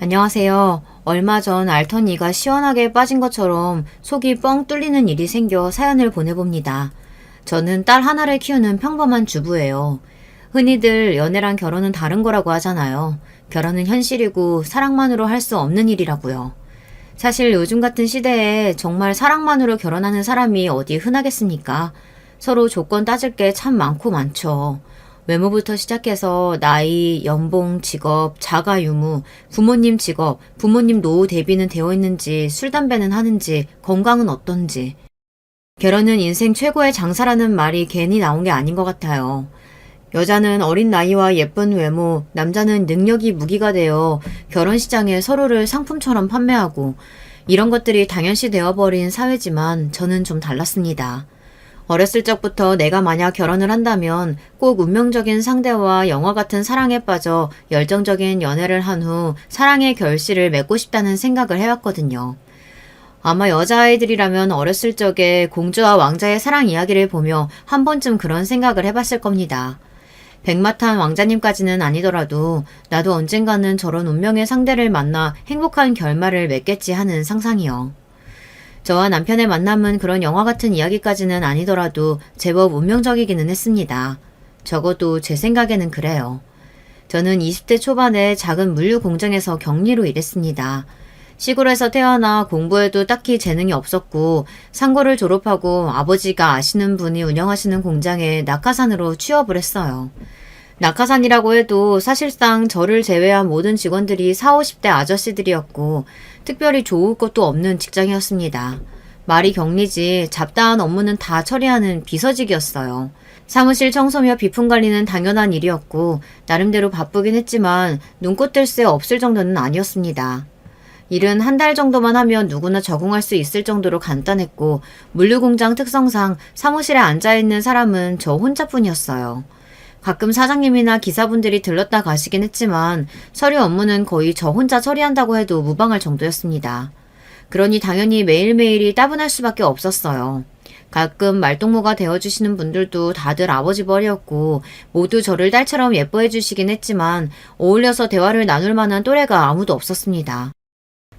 안녕하세요. 얼마 전 앓던 이가 시원하게 빠진 것처럼 속이 뻥 뚫리는 일이 생겨 사연을 보내봅니다. 저는 딸 하나를 키우는 평범한 주부예요. 흔히들 연애랑 결혼은 다른 거라고 하잖아요. 결혼은 현실이고 사랑만으로 할 수 없는 일이라고요. 사실 요즘 같은 시대에 정말 사랑만으로 결혼하는 사람이 어디 흔하겠습니까? 서로 조건 따질 게 참 많고 많죠. 외모부터 시작해서 나이, 연봉, 직업, 자가 유무, 부모님 직업, 부모님 노후 대비는 되어 있는지, 술, 담배는 하는지, 건강은 어떤지. 결혼은 인생 최고의 장사라는 말이 괜히 나온 게 아닌 것 같아요. 여자는 어린 나이와 예쁜 외모, 남자는 능력이 무기가 되어 결혼 시장에 서로를 상품처럼 판매하고 이런 것들이 당연시 되어버린 사회지만 저는 좀 달랐습니다. 어렸을 적부터 내가 만약 결혼을 한다면 꼭 운명적인 상대와 영화 같은 사랑에 빠져 열정적인 연애를 한 후 사랑의 결실을 맺고 싶다는 생각을 해왔거든요. 아마 여자아이들이라면 어렸을 적에 공주와 왕자의 사랑 이야기를 보며 한 번쯤 그런 생각을 해봤을 겁니다. 백마탄 왕자님까지는 아니더라도 나도 언젠가는 저런 운명의 상대를 만나 행복한 결말을 맺겠지 하는 상상이요. 저와 남편의 만남은 그런 영화 같은 이야기까지는 아니더라도 제법 운명적이기는 했습니다. 적어도 제 생각에는 그래요. 저는 20대 초반에 작은 물류 공장에서 격리로 일했습니다. 시골에서 태어나 공부에도 딱히 재능이 없었고 상고를 졸업하고 아버지가 아시는 분이 운영하시는 공장에 낙하산으로 취업을 했어요. 낙하산이라고 해도 사실상 저를 제외한 모든 직원들이 40, 50대 아저씨들이었고 특별히 좋을 것도 없는 직장이었습니다. 말이 격리지 잡다한 업무는 다 처리하는 비서직이었어요. 사무실 청소며 비품 관리는 당연한 일이었고 나름대로 바쁘긴 했지만 눈꽃 뜰 새 없을 정도는 아니었습니다. 일은 한 달 정도만 하면 누구나 적응할 수 있을 정도로 간단했고 물류공장 특성상 사무실에 앉아있는 사람은 저 혼자뿐이었어요. 가끔 사장님이나 기사분들이 들렀다 가시긴 했지만 서류 업무는 거의 저 혼자 처리한다고 해도 무방할 정도였습니다. 그러니 당연히 매일매일이 따분할 수밖에 없었어요. 가끔 말동무가 되어주시는 분들도 다들 아버지 벌이었고 모두 저를 딸처럼 예뻐해 주시긴 했지만 어울려서 대화를 나눌 만한 또래가 아무도 없었습니다.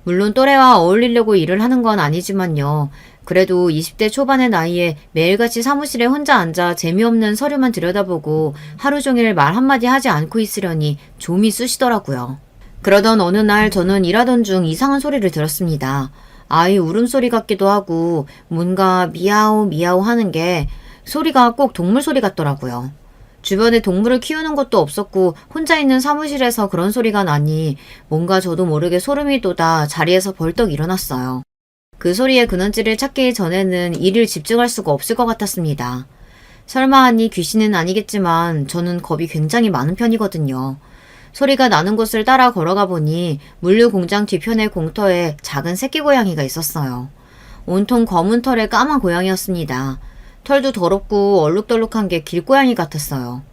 물론 또래와 어울리려고 일을 하는 건 아니지만요. 그래도 20대 초반의 나이에 매일같이 사무실에 혼자 앉아 재미없는 서류만 들여다보고 하루 종일 말 한마디 하지 않고 있으려니 좀이 쑤시더라고요. 그러던 어느 날 저는 일하던 중 이상한 소리를 들었습니다. 아이 울음소리 같기도 하고 뭔가 미야오 미야오 하는 게 소리가 꼭 동물 소리 같더라고요. 주변에 동물을 키우는 것도 없었고 혼자 있는 사무실에서 그런 소리가 나니 뭔가 저도 모르게 소름이 돋아 자리에서 벌떡 일어났어요. 그 소리의 근원지를 찾기 전에는 일을 집중할 수가 없을 것 같았습니다. 설마 하니 귀신은 아니겠지만 저는 겁이 굉장히 많은 편이거든요. 소리가 나는 곳을 따라 걸어가 보니 물류 공장 뒤편의 공터에 작은 새끼 고양이가 있었어요. 온통 검은 털의 까만 고양이였습니다. 털도 더럽고 얼룩덜룩한 게 길고양이 같았어요.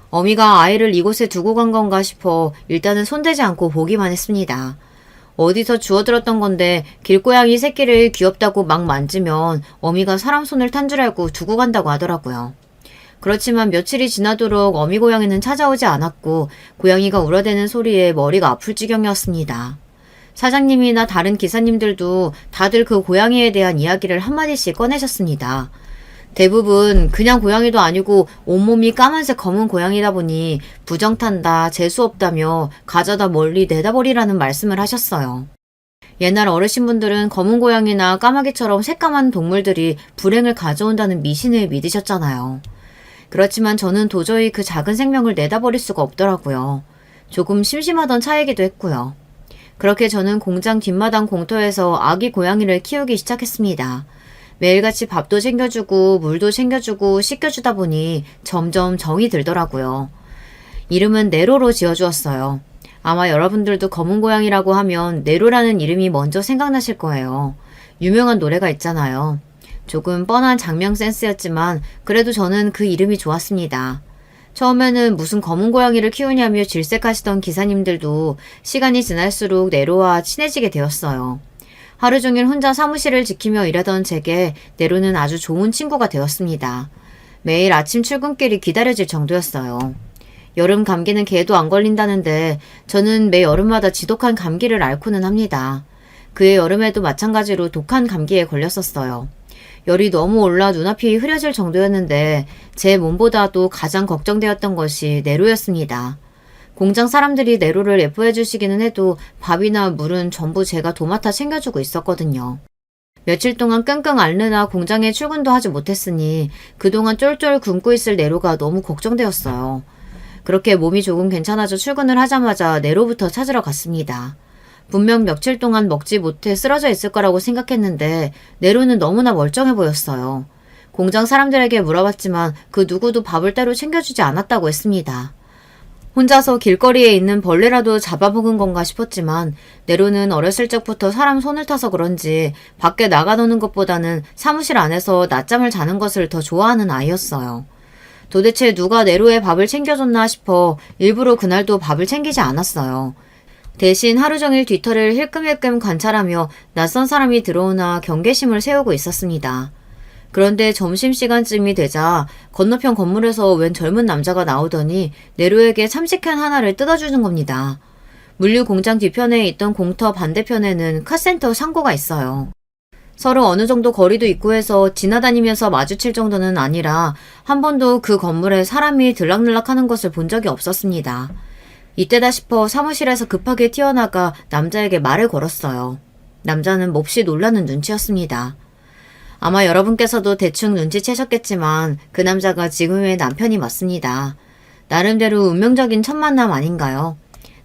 어미가 아이를 이곳에 두고 간 건가 싶어 일단은 손대지 않고 보기만 했습니다. 어디서 주워들었던 건데 길고양이 새끼를 귀엽다고 막 만지면 어미가 사람 손을 탄 줄 알고 두고 간다고 하더라고요. 그렇지만 며칠이 지나도록 어미 고양이는 찾아오지 않았고 고양이가 울어대는 소리에 머리가 아플 지경이었습니다. 사장님이나 다른 기사님들도 다들 그 고양이에 대한 이야기를 한마디씩 꺼내셨습니다. 대부분 그냥 고양이도 아니고 온몸이 까만색 검은 고양이다 보니 부정탄다, 재수없다며 가져다 멀리 내다버리라는 말씀을 하셨어요. 옛날 어르신분들은 검은 고양이나 까마귀처럼 새까만 동물들이 불행을 가져온다는 미신을 믿으셨잖아요. 그렇지만 저는 도저히 그 작은 생명을 내다버릴 수가 없더라고요. 조금 심심하던 차이기도 했고요. 그렇게 저는 공장 뒷마당 공터에서 아기 고양이를 키우기 시작했습니다. 매일같이 밥도 챙겨주고 물도 챙겨주고 씻겨주다 보니 점점 정이 들더라고요. 이름은 네로로 지어주었어요. 아마 여러분들도 검은 고양이라고 하면 네로라는 이름이 먼저 생각나실 거예요. 유명한 노래가 있잖아요. 조금 뻔한 장명 센스였지만 그래도 저는 그 이름이 좋았습니다. 처음에는 무슨 검은 고양이를 키우냐며 질색하시던 기사님들도 시간이 지날수록 네로와 친해지게 되었어요. 하루 종일 혼자 사무실을 지키며 일하던 제게 네로는 아주 좋은 친구가 되었습니다. 매일 아침 출근길이 기다려질 정도였어요. 여름 감기는 개도 안 걸린다는데 저는 매 여름마다 지독한 감기를 앓고는 합니다. 그해 여름에도 마찬가지로 독한 감기에 걸렸었어요. 열이 너무 올라 눈앞이 흐려질 정도였는데 제 몸보다도 가장 걱정되었던 것이 내로였습니다. 공장 사람들이 내로를 예뻐해 주시기는 해도 밥이나 물은 전부 제가 도맡아 챙겨주고 있었거든요. 며칠 동안 끙끙 앓느라 공장에 출근도 하지 못했으니 그동안 쫄쫄 굶고 있을 내로가 너무 걱정되었어요. 그렇게 몸이 조금 괜찮아져 출근을 하자마자 내로부터 찾으러 갔습니다. 분명 며칠 동안 먹지 못해 쓰러져 있을 거라고 생각했는데 내로는 너무나 멀쩡해 보였어요. 공장 사람들에게 물어봤지만 그 누구도 밥을 따로 챙겨주지 않았다고 했습니다. 혼자서 길거리에 있는 벌레라도 잡아먹은 건가 싶었지만 네로는 어렸을 적부터 사람 손을 타서 그런지 밖에 나가노는 것보다는 사무실 안에서 낮잠을 자는 것을 더 좋아하는 아이였어요. 도대체 누가 네로의 밥을 챙겨줬나 싶어 일부러 그날도 밥을 챙기지 않았어요. 대신 하루 종일 뒤터를 힐끔힐끔 관찰하며 낯선 사람이 들어오나 경계심을 세우고 있었습니다. 그런데 점심시간쯤이 되자 건너편 건물에서 웬 젊은 남자가 나오더니 네로에게 참치캔 하나를 뜯어주는 겁니다. 물류 공장 뒤편에 있던 공터 반대편에는 카센터 창고가 있어요. 서로 어느 정도 거리도 있고 해서 지나다니면서 마주칠 정도는 아니라 한 번도 그 건물에 사람이 들락날락하는 것을 본 적이 없었습니다. 이때다 싶어 사무실에서 급하게 튀어나가 남자에게 말을 걸었어요. 남자는 몹시 놀라는 눈치였습니다. 아마 여러분께서도 대충 눈치채셨겠지만 그 남자가 지금의 남편이 맞습니다. 나름대로 운명적인 첫 만남 아닌가요?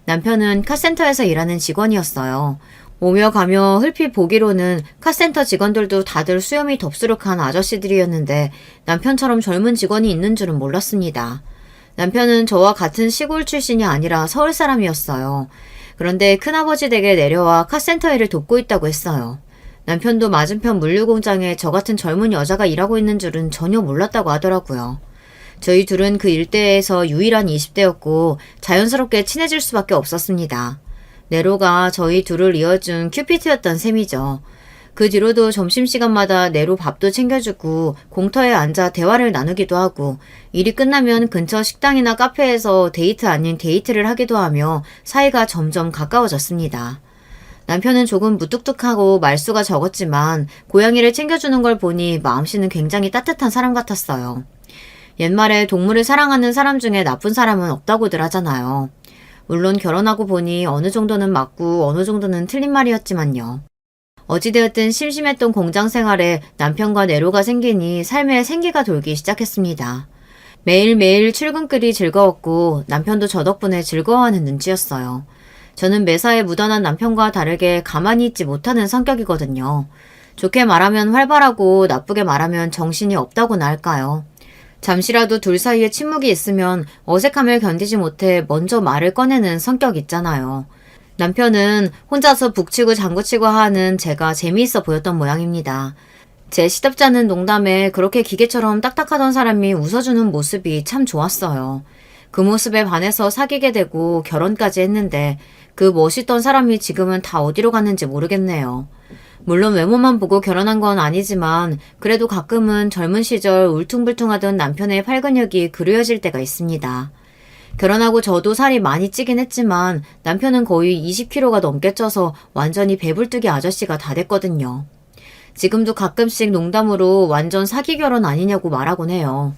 남편은 카센터에서 일하는 직원이었어요. 오며 가며 흘핏 보기로는 카센터 직원들도 다들 수염이 덥수룩한 아저씨들이었는데 남편처럼 젊은 직원이 있는 줄은 몰랐습니다. 남편은 저와 같은 시골 출신이 아니라 서울 사람이었어요. 그런데 큰아버지 댁에 내려와 카센터 일을 돕고 있다고 했어요. 남편도 맞은편 물류공장에 저 같은 젊은 여자가 일하고 있는 줄은 전혀 몰랐다고 하더라고요. 저희 둘은 그 일대에서 유일한 20대였고 자연스럽게 친해질 수밖에 없었습니다. 네로가 저희 둘을 이어준 큐피트였던 셈이죠. 그 뒤로도 점심시간마다 네로 밥도 챙겨주고 공터에 앉아 대화를 나누기도 하고 일이 끝나면 근처 식당이나 카페에서 데이트 아닌 데이트를 하기도 하며 사이가 점점 가까워졌습니다. 남편은 조금 무뚝뚝하고 말수가 적었지만 고양이를 챙겨주는 걸 보니 마음씨는 굉장히 따뜻한 사람 같았어요. 옛말에 동물을 사랑하는 사람 중에 나쁜 사람은 없다고들 하잖아요. 물론 결혼하고 보니 어느 정도는 맞고 어느 정도는 틀린 말이었지만요. 어찌되었든 심심했던 공장 생활에 남편과 내로가 생기니 삶에 생기가 돌기 시작했습니다. 매일매일 출근길이 즐거웠고 남편도 저 덕분에 즐거워하는 눈치였어요. 저는 매사에 묻어난 남편과 다르게 가만히 있지 못하는 성격이거든요. 좋게 말하면 활발하고 나쁘게 말하면 정신이 없다고나 할까요? 잠시라도 둘 사이에 침묵이 있으면 어색함을 견디지 못해 먼저 말을 꺼내는 성격 있잖아요. 남편은 혼자서 북치고 장구치고 하는 제가 재미있어 보였던 모양입니다. 제 시덥잖은 농담에 그렇게 기계처럼 딱딱하던 사람이 웃어주는 모습이 참 좋았어요. 그 모습에 반해서 사귀게 되고 결혼까지 했는데 그 멋있던 사람이 지금은 다 어디로 갔는지 모르겠네요. 물론 외모만 보고 결혼한 건 아니지만 그래도 가끔은 젊은 시절 울퉁불퉁하던 남편의 팔근육이 그리워질 때가 있습니다. 결혼하고 저도 살이 많이 찌긴 했지만 남편은 거의 20kg가 넘게 쪄서 완전히 배불뚝이 아저씨가 다 됐거든요. 지금도 가끔씩 농담으로 완전 사기 결혼 아니냐고 말하곤 해요.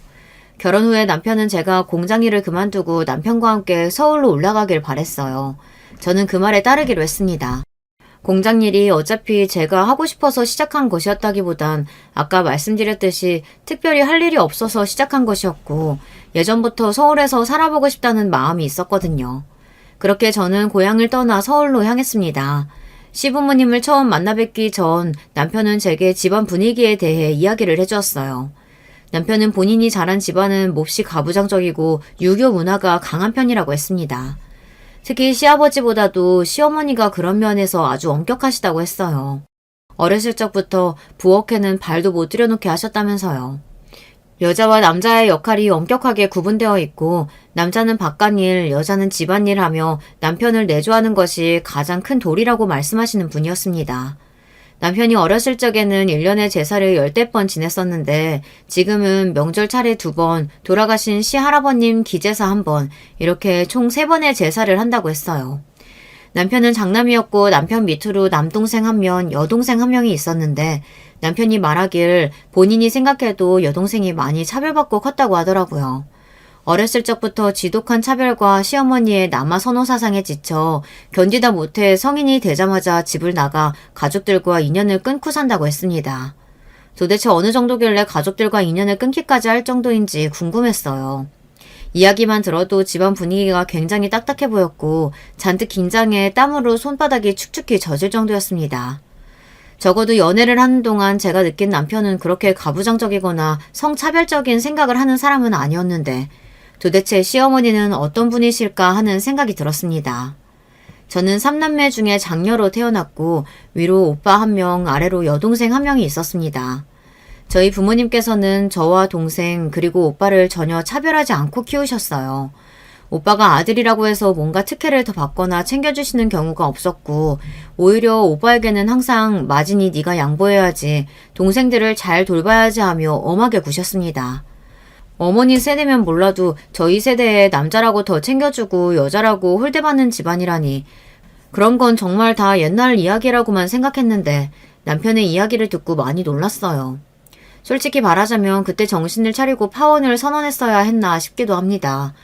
결혼 후에 남편은 제가 공장 일을 그만두고 남편과 함께 서울로 올라가길 바랬어요. 저는 그 말에 따르기로 했습니다. 공장 일이 어차피 제가 하고 싶어서 시작한 것이었다기보단 아까 말씀드렸듯이 특별히 할 일이 없어서 시작한 것이었고 예전부터 서울에서 살아보고 싶다는 마음이 있었거든요. 그렇게 저는 고향을 떠나 서울로 향했습니다. 시부모님을 처음 만나 뵙기 전 남편은 제게 집안 분위기에 대해 이야기를 해주었어요. 남편은 본인이 자란 집안은 몹시 가부장적이고 유교 문화가 강한 편이라고 했습니다. 특히 시아버지보다도 시어머니가 그런 면에서 아주 엄격하시다고 했어요. 어렸을 적부터 부엌에는 발도 못 들여놓게 하셨다면서요. 여자와 남자의 역할이 엄격하게 구분되어 있고 남자는 바깥일, 여자는 집안일 하며 남편을 내조하는 것이 가장 큰 도리라고 말씀하시는 분이었습니다. 남편이 어렸을 적에는 1년에 제사를 10대 번 지냈었는데 지금은 명절 차례 2번, 돌아가신 시할아버님 기제사 1번, 이렇게 총 3번의 제사를 한다고 했어요. 남편은 장남이었고 남편 밑으로 남동생 1명, 여동생 1명이 있었는데 남편이 말하길 본인이 생각해도 여동생이 많이 차별받고 컸다고 하더라고요. 어렸을 적부터 지독한 차별과 시어머니의 남아 선호 사상에 지쳐 견디다 못해 성인이 되자마자 집을 나가 가족들과 인연을 끊고 산다고 했습니다. 도대체 어느 정도길래 가족들과 인연을 끊기까지 할 정도인지 궁금했어요. 이야기만 들어도 집안 분위기가 굉장히 딱딱해 보였고 잔뜩 긴장해 땀으로 손바닥이 축축히 젖을 정도였습니다. 적어도 연애를 하는 동안 제가 느낀 남편은 그렇게 가부장적이거나 성차별적인 생각을 하는 사람은 아니었는데 도대체 시어머니는 어떤 분이실까 하는 생각이 들었습니다. 저는 3남매 중에 장녀로 태어났고 위로 오빠 1명, 아래로 여동생 1명이 있었습니다. 저희 부모님께서는 저와 동생 그리고 오빠를 전혀 차별하지 않고 키우셨어요. 오빠가 아들이라고 해서 뭔가 특혜를 더 받거나 챙겨주시는 경우가 없었고 오히려 오빠에게는 항상 마진이 네가 양보해야지, 동생들을 잘 돌봐야지 하며 엄하게 구셨습니다. 어머니 세대면 몰라도 저희 세대에 남자라고 더 챙겨주고 여자라고 홀대받는 집안이라니 그런 건 정말 다 옛날 이야기라고만 생각했는데 남편의 이야기를 듣고 많이 놀랐어요. 솔직히 말하자면 그때 정신을 차리고 파혼을 선언했어야 했나 싶기도 합니다.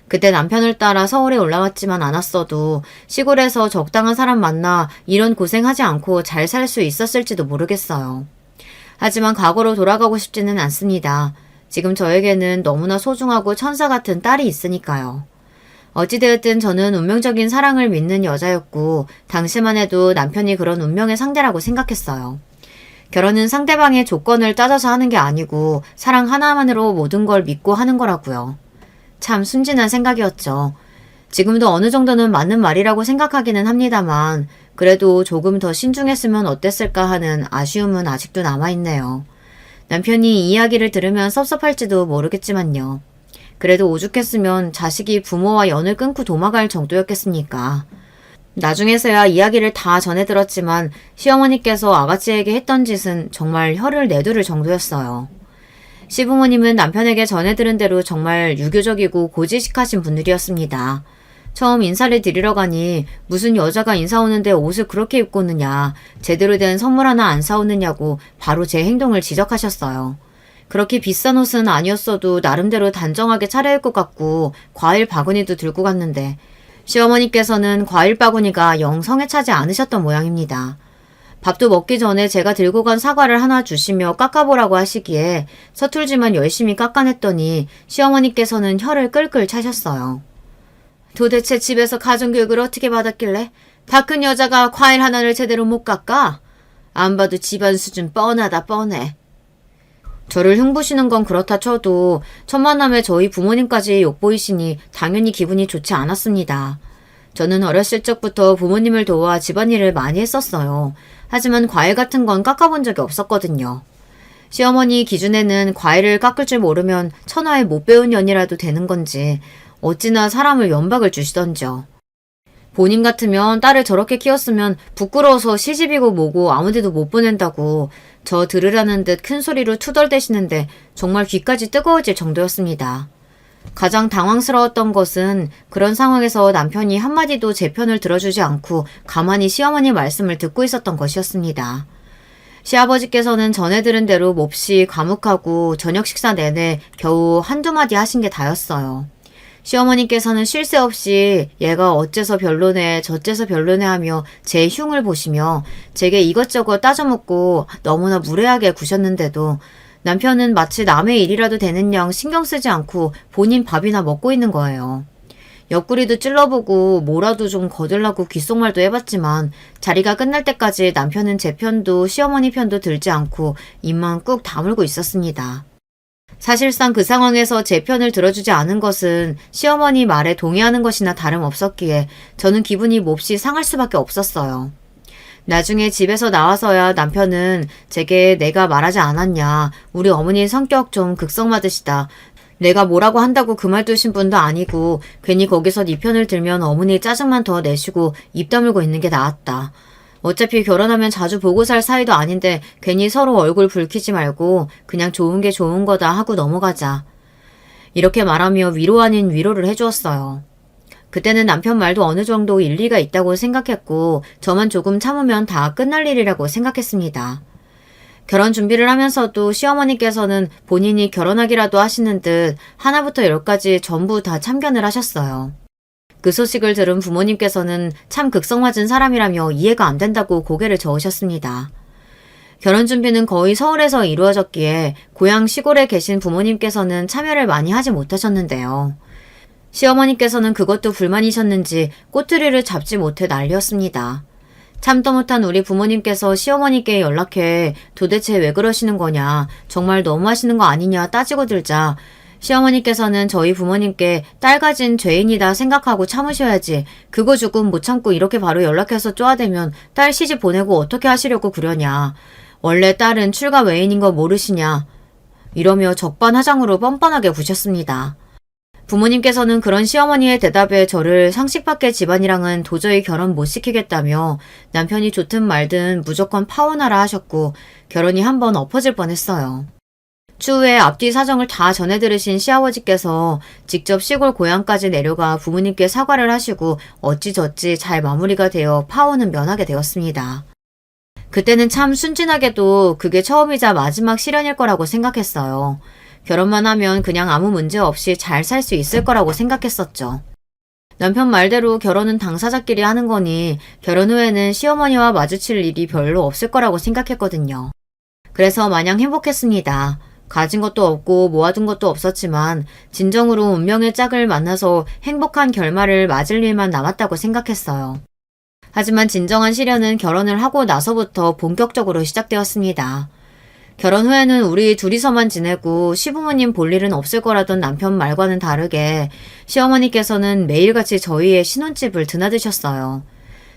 그때 남편을 따라 서울에 올라왔지만 않았어도 시골에서 적당한 사람 만나 이런 고생하지 않고 잘 살 수 있었을지도 모르겠어요. 하지만 과거로 돌아가고 싶지는 않습니다. 지금 저에게는 너무나 소중하고 천사 같은 딸이 있으니까요. 어찌되었든 저는 운명적인 사랑을 믿는 여자였고 당시만 해도 남편이 그런 운명의 상대라고 생각했어요. 결혼은 상대방의 조건을 따져서 하는 게 아니고 사랑 하나만으로 모든 걸 믿고 하는 거라고요. 참 순진한 생각이었죠. 지금도 어느 정도는 맞는 말이라고 생각하기는 합니다만 그래도 조금 더 신중했으면 어땠을까 하는 아쉬움은 아직도 남아있네요. 남편이 이 이야기를 들으면 섭섭할지도 모르겠지만요. 그래도 오죽했으면 자식이 부모와 연을 끊고 도망갈 정도였겠습니까. 나중에서야 이야기를 다 전해 들었지만 시어머니께서 아가씨에게 했던 짓은 정말 혀를 내두를 정도였어요. 시부모님은 남편에게 전해 들은 대로 정말 유교적이고 고지식하신 분들이었습니다. 처음 인사를 드리러 가니 무슨 여자가 인사 오는데 옷을 그렇게 입고 오느냐, 제대로 된 선물 하나 안 사오느냐고 바로 제 행동을 지적하셨어요. 그렇게 비싼 옷은 아니었어도 나름대로 단정하게 차려입고 갔고 과일 바구니도 들고 갔는데 시어머니께서는 과일 바구니가 영 성에 차지 않으셨던 모양입니다. 밥도 먹기 전에 제가 들고 간 사과를 하나 주시며 깎아보라고 하시기에 서툴지만 열심히 깎아냈더니 시어머니께서는 혀를 끌끌 차셨어요. 도대체 집에서 가정교육을 어떻게 받았길래 다 큰 여자가 과일 하나를 제대로 못 깎아? 안 봐도 집안 수준 뻔하다 뻔해. 저를 흉보시는 건 그렇다 쳐도 첫 만남에 저희 부모님까지 욕보이시니 당연히 기분이 좋지 않았습니다. 저는 어렸을 적부터 부모님을 도와 집안일을 많이 했었어요. 하지만 과일 같은 건 깎아본 적이 없었거든요. 시어머니 기준에는 과일을 깎을 줄 모르면 천하에 못 배운 년이라도 되는 건지 어찌나 사람을 연박을 주시던지요. 본인 같으면 딸을 저렇게 키웠으면 부끄러워서 시집이고 뭐고 아무데도 못 보낸다고 저 들으라는 듯 큰 소리로 투덜대시는데 정말 귀까지 뜨거워질 정도였습니다. 가장 당황스러웠던 것은 그런 상황에서 남편이 한마디도 제 편을 들어주지 않고 가만히 시어머니 말씀을 듣고 있었던 것이었습니다. 시아버지께서는 전해 들은 대로 몹시 과묵하고 저녁 식사 내내 겨우 한두 마디 하신 게 다였어요. 시어머니께서는 쉴 새 없이 얘가 어째서 별로네 저째서 별로네 하며 제 흉을 보시며 제게 이것저것 따져묻고 너무나 무례하게 구셨는데도 남편은 마치 남의 일이라도 되는 양 신경 쓰지 않고 본인 밥이나 먹고 있는 거예요. 옆구리도 찔러보고 뭐라도 좀 거들라고 귓속말도 해봤지만 자리가 끝날 때까지 남편은 제 편도 시어머니 편도 들지 않고 입만 꾹 다물고 있었습니다. 사실상 그 상황에서 제 편을 들어주지 않은 것은 시어머니 말에 동의하는 것이나 다름없었기에 저는 기분이 몹시 상할 수밖에 없었어요. 나중에 집에서 나와서야 남편은 제게 내가 말하지 않았냐, 우리 어머니 성격 좀 극성맞으시다, 내가 뭐라고 한다고 그 말 두신 분도 아니고 괜히 거기서 네 편을 들면 어머니 짜증만 더 내시고 입 다물고 있는 게 나았다, 어차피 결혼하면 자주 보고 살 사이도 아닌데 괜히 서로 얼굴 붉히지 말고 그냥 좋은 게 좋은 거다 하고 넘어가자. 이렇게 말하며 위로 아닌 위로를 해주었어요. 그때는 남편 말도 어느 정도 일리가 있다고 생각했고 저만 조금 참으면 다 끝날 일이라고 생각했습니다. 결혼 준비를 하면서도 시어머니께서는 본인이 결혼하기라도 하시는 듯 하나부터 열까지 전부 다 참견을 하셨어요. 그 소식을 들은 부모님께서는 참 극성맞은 사람이라며 이해가 안 된다고 고개를 저으셨습니다. 결혼 준비는 거의 서울에서 이루어졌기에 고향 시골에 계신 부모님께서는 참여를 많이 하지 못하셨는데요. 시어머니께서는 그것도 불만이셨는지 꼬투리를 잡지 못해 난리였습니다. 참도 못한 우리 부모님께서 시어머니께 연락해 도대체 왜 그러시는 거냐, 정말 너무하시는 거 아니냐 따지고 들자 시어머니께서는 저희 부모님께 딸 가진 죄인이다 생각하고 참으셔야지 그거 조금 못 참고 이렇게 바로 연락해서 쪼아대면 딸 시집 보내고 어떻게 하시려고 그러냐. 원래 딸은 출가 외인인 거 모르시냐. 이러며 적반하장으로 뻔뻔하게 구셨습니다. 부모님께서는 그런 시어머니의 대답에 저를 상식 밖의 집안이랑은 도저히 결혼 못 시키겠다며 남편이 좋든 말든 무조건 파혼하라 하셨고 결혼이 한번 엎어질 뻔했어요. 추후에 앞뒤 사정을 다 전해 들으신 시아버지께서 직접 시골 고향까지 내려가 부모님께 사과를 하시고 어찌저찌 잘 마무리가 되어 파혼은 면하게 되었습니다. 그때는 참 순진하게도 그게 처음이자 마지막 실현일 거라고 생각했어요. 결혼만 하면 그냥 아무 문제 없이 잘 살 수 있을 거라고 생각했었죠. 남편 말대로 결혼은 당사자끼리 하는 거니 결혼 후에는 시어머니와 마주칠 일이 별로 없을 거라고 생각했거든요. 그래서 마냥 행복했습니다. 가진 것도 없고 모아둔 것도 없었지만 진정으로 운명의 짝을 만나서 행복한 결말을 맞을 일만 남았다고 생각했어요. 하지만 진정한 시련은 결혼을 하고 나서부터 본격적으로 시작되었습니다. 결혼 후에는 우리 둘이서만 지내고 시부모님 볼 일은 없을 거라던 남편 말과는 다르게 시어머니께서는 매일같이 저희의 신혼집을 드나드셨어요.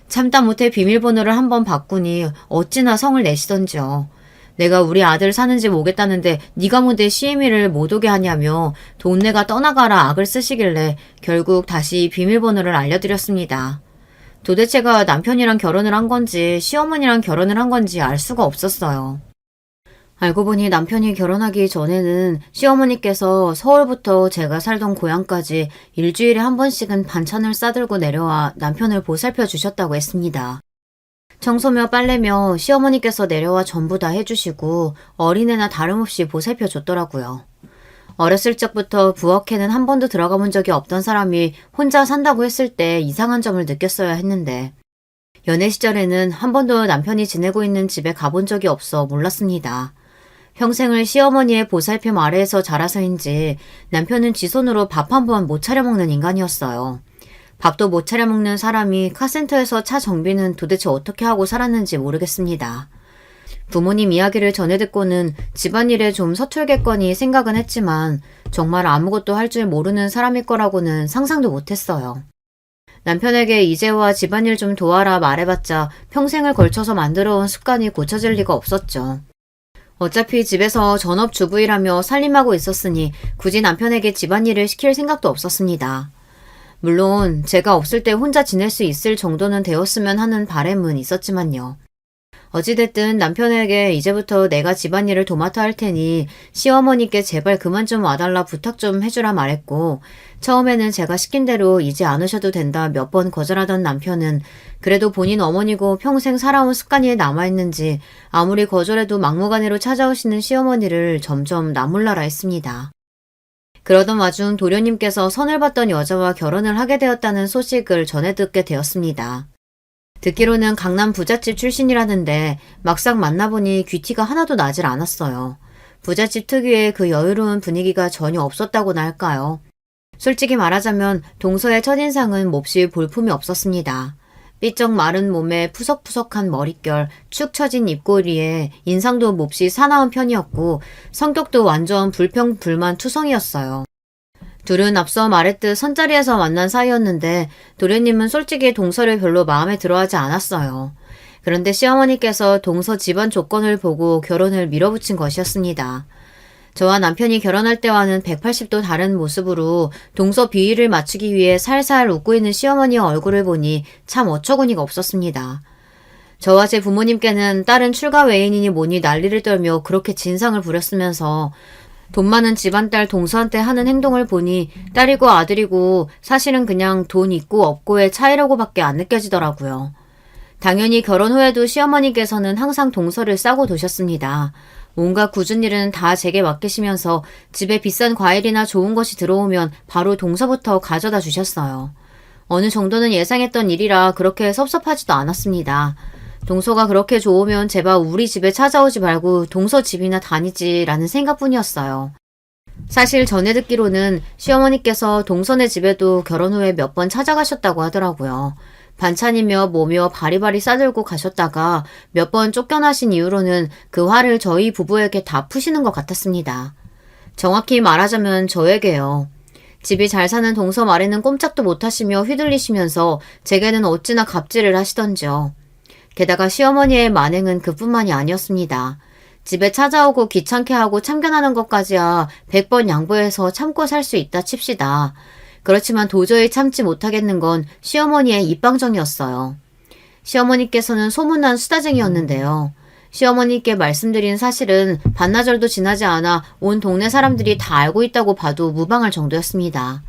참다 못해 비밀번호를 한번 바꾸니 어찌나 성을 내시던지요. 내가 우리 아들 사는 집 오겠다는데 네가 뭔데 시애미를 못 오게 하냐며 동네가 떠나가라 악을 쓰시길래 결국 다시 비밀번호를 알려드렸습니다. 도대체가 남편이랑 결혼을 한 건지 시어머니랑 결혼을 한 건지 알 수가 없었어요. 알고 보니 남편이 결혼하기 전에는 시어머니께서 서울부터 제가 살던 고향까지 일주일에 한 번씩은 반찬을 싸들고 내려와 남편을 보살펴 주셨다고 했습니다. 청소며 빨래며 시어머니께서 내려와 전부 다 해주시고 어린애나 다름없이 보살펴 줬더라고요. 어렸을 적부터 부엌에는 한 번도 들어가 본 적이 없던 사람이 혼자 산다고 했을 때 이상한 점을 느꼈어야 했는데 연애 시절에는 한 번도 남편이 지내고 있는 집에 가본 적이 없어 몰랐습니다. 평생을 시어머니의 보살핌 아래에서 자라서인지 남편은 지 손으로 밥 한 번 못 차려 먹는 인간이었어요. 밥도 못 차려 먹는 사람이 카센터에서 차 정비는 도대체 어떻게 하고 살았는지 모르겠습니다. 부모님 이야기를 전해 듣고는 집안일에 좀 서툴겠거니 생각은 했지만 정말 아무것도 할 줄 모르는 사람일 거라고는 상상도 못했어요. 남편에게 이제와 집안일 좀 도와라 말해봤자 평생을 걸쳐서 만들어온 습관이 고쳐질 리가 없었죠. 어차피 집에서 전업주부이라며 살림하고 있었으니 굳이 남편에게 집안일을 시킬 생각도 없었습니다. 물론 제가 없을 때 혼자 지낼 수 있을 정도는 되었으면 하는 바람은 있었지만요. 어찌됐든 남편에게 이제부터 내가 집안일을 도맡아 할 테니 시어머니께 제발 그만 좀 와달라 부탁 좀 해주라 말했고 처음에는 제가 시킨 대로 이제 안 오셔도 된다 몇 번 거절하던 남편은 그래도 본인 어머니고 평생 살아온 습관이 남아있는지 아무리 거절해도 막무가내로 찾아오시는 시어머니를 점점 나몰라라 했습니다. 그러던 와중 도련님께서 선을 봤던 여자와 결혼을 하게 되었다는 소식을 전해 듣게 되었습니다. 듣기로는 강남 부잣집 출신이라는데 막상 만나보니 귀티가 하나도 나질 않았어요. 부잣집 특유의 그 여유로운 분위기가 전혀 없었다고나 할까요? 솔직히 말하자면 동서의 첫인상은 몹시 볼품이 없었습니다. 삐쩍 마른 몸에 푸석푸석한 머릿결, 축 처진 입꼬리에 인상도 몹시 사나운 편이었고 성격도 완전 불평불만 투성이었어요. 둘은 앞서 말했듯 선자리에서 만난 사이였는데 도련님은 솔직히 동서를 별로 마음에 들어하지 않았어요. 그런데 시어머니께서 동서 집안 조건을 보고 결혼을 밀어붙인 것이었습니다. 저와 남편이 결혼할 때와는 180도 다른 모습으로 동서 비위를 맞추기 위해 살살 웃고 있는 시어머니의 얼굴을 보니 참 어처구니가 없었습니다. 저와 제 부모님께는 딸은 출가 외인이니 뭐니 난리를 떨며 그렇게 진상을 부렸으면서 돈 많은 집안딸 동서한테 하는 행동을 보니 딸이고 아들이고 사실은 그냥 돈 있고 없고의 차이라고밖에 안 느껴지더라고요. 당연히 결혼 후에도 시어머니께서는 항상 동서를 싸고 도셨습니다. 온갖 굳은 일은 다 제게 맡기시면서 집에 비싼 과일이나 좋은 것이 들어오면 바로 동서부터 가져다 주셨어요. 어느 정도는 예상했던 일이라 그렇게 섭섭하지도 않았습니다. 동서가 그렇게 좋으면 제발 우리 집에 찾아오지 말고 동서 집이나 다니지라는 생각뿐이었어요. 사실 전해 듣기로는 시어머니께서 동서네 집에도 결혼 후에 몇 번 찾아가셨다고 하더라고요. 반찬이며 뭐며 바리바리 싸들고 가셨다가 몇 번 쫓겨나신 이후로는 그 화를 저희 부부에게 다 푸시는 것 같았습니다. 정확히 말하자면 저에게요. 집이 잘 사는 동서 말에는 꼼짝도 못하시며 휘둘리시면서 제게는 어찌나 갑질을 하시던지요. 게다가 시어머니의 만행은 그뿐만이 아니었습니다. 집에 찾아오고 귀찮게 하고 참견하는 것까지야 100번 양보해서 참고 살 수 있다 칩시다. 그렇지만 도저히 참지 못하겠는 건 시어머니의 입방정이었어요. 시어머니께서는 소문난 수다쟁이였는데요. 시어머니께 말씀드린 사실은 반나절도 지나지 않아 온 동네 사람들이 다 알고 있다고 봐도 무방할 정도였습니다.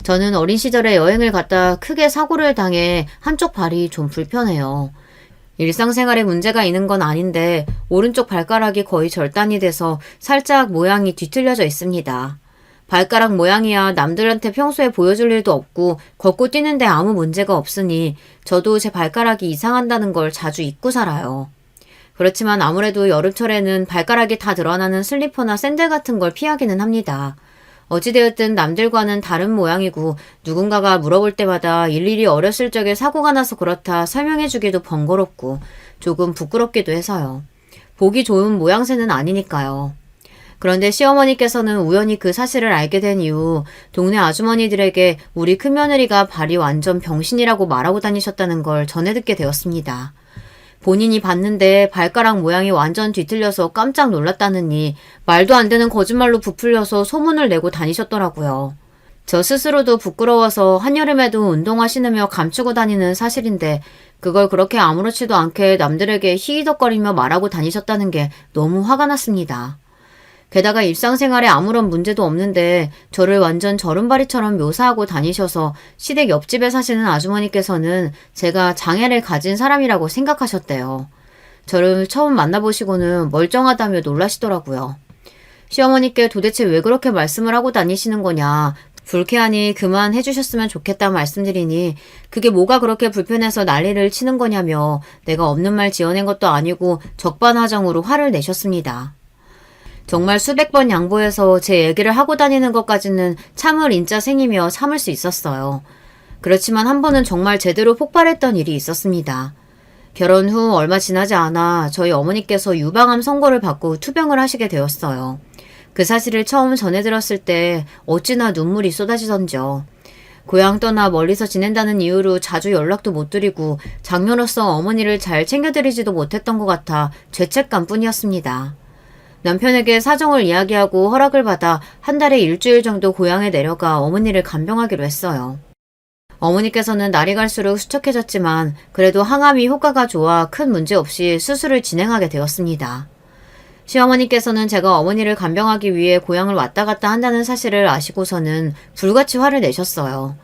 저는 어린 시절에 여행을 갔다 크게 사고를 당해 한쪽 발이 좀 불편해요. 일상생활에 문제가 있는 건 아닌데 오른쪽 발가락이 거의 절단이 돼서 살짝 모양이 뒤틀려져 있습니다. 발가락 모양이야 남들한테 평소에 보여줄 일도 없고 걷고 뛰는데 아무 문제가 없으니 저도 제 발가락이 이상한다는 걸 자주 잊고 살아요. 그렇지만 아무래도 여름철에는 발가락이 다 드러나는 슬리퍼나 샌들 같은 걸 피하기는 합니다. 어찌되었든 남들과는 다른 모양이고 누군가가 물어볼 때마다 일일이 어렸을 적에 사고가 나서 그렇다 설명해주기도 번거롭고 조금 부끄럽기도 해서요. 보기 좋은 모양새는 아니니까요. 그런데 시어머니께서는 우연히 그 사실을 알게 된 이후 동네 아주머니들에게 우리 큰며느리가 발이 완전 병신이라고 말하고 다니셨다는 걸 전해 듣게 되었습니다. 본인이 봤는데 발가락 모양이 완전 뒤틀려서 깜짝 놀랐다느니 말도 안 되는 거짓말로 부풀려서 소문을 내고 다니셨더라고요. 저 스스로도 부끄러워서 한여름에도 운동화 신으며 감추고 다니는 사실인데 그걸 그렇게 아무렇지도 않게 남들에게 히히덕거리며 말하고 다니셨다는 게 너무 화가 났습니다. 게다가 일상생활에 아무런 문제도 없는데 저를 완전 저른바리처럼 묘사하고 다니셔서 시댁 옆집에 사시는 아주머니께서는 제가 장애를 가진 사람이라고 생각하셨대요. 저를 처음 만나보시고는 멀쩡하다며 놀라시더라고요. 시어머니께 도대체 왜 그렇게 말씀을 하고 다니시는 거냐, 불쾌하니 그만해주셨으면 좋겠다 말씀드리니 그게 뭐가 그렇게 불편해서 난리를 치는 거냐며 내가 없는 말 지어낸 것도 아니고 적반하장으로 화를 내셨습니다. 정말 수백 번 양보해서 제 얘기를 하고 다니는 것까지는 참을 인자생이며 참을 수 있었어요. 그렇지만 한 번은 정말 제대로 폭발했던 일이 있었습니다. 결혼 후 얼마 지나지 않아 저희 어머니께서 유방암 선고를 받고 투병을 하시게 되었어요. 그 사실을 처음 전해 들었을 때 어찌나 눈물이 쏟아지던지요. 고향 떠나 멀리서 지낸다는 이유로 자주 연락도 못 드리고 장녀로서 어머니를 잘 챙겨드리지도 못했던 것 같아 죄책감 뿐이었습니다. 남편에게 사정을 이야기하고 허락을 받아 한 달에 일주일 정도 고향에 내려가 어머니를 간병하기로 했어요. 어머니께서는 날이 갈수록 수척해졌지만 그래도 항암이 효과가 좋아 큰 문제 없이 수술을 진행하게 되었습니다. 시어머니께서는 제가 어머니를 간병하기 위해 고향을 왔다 갔다 한다는 사실을 아시고서는 불같이 화를 내셨어요.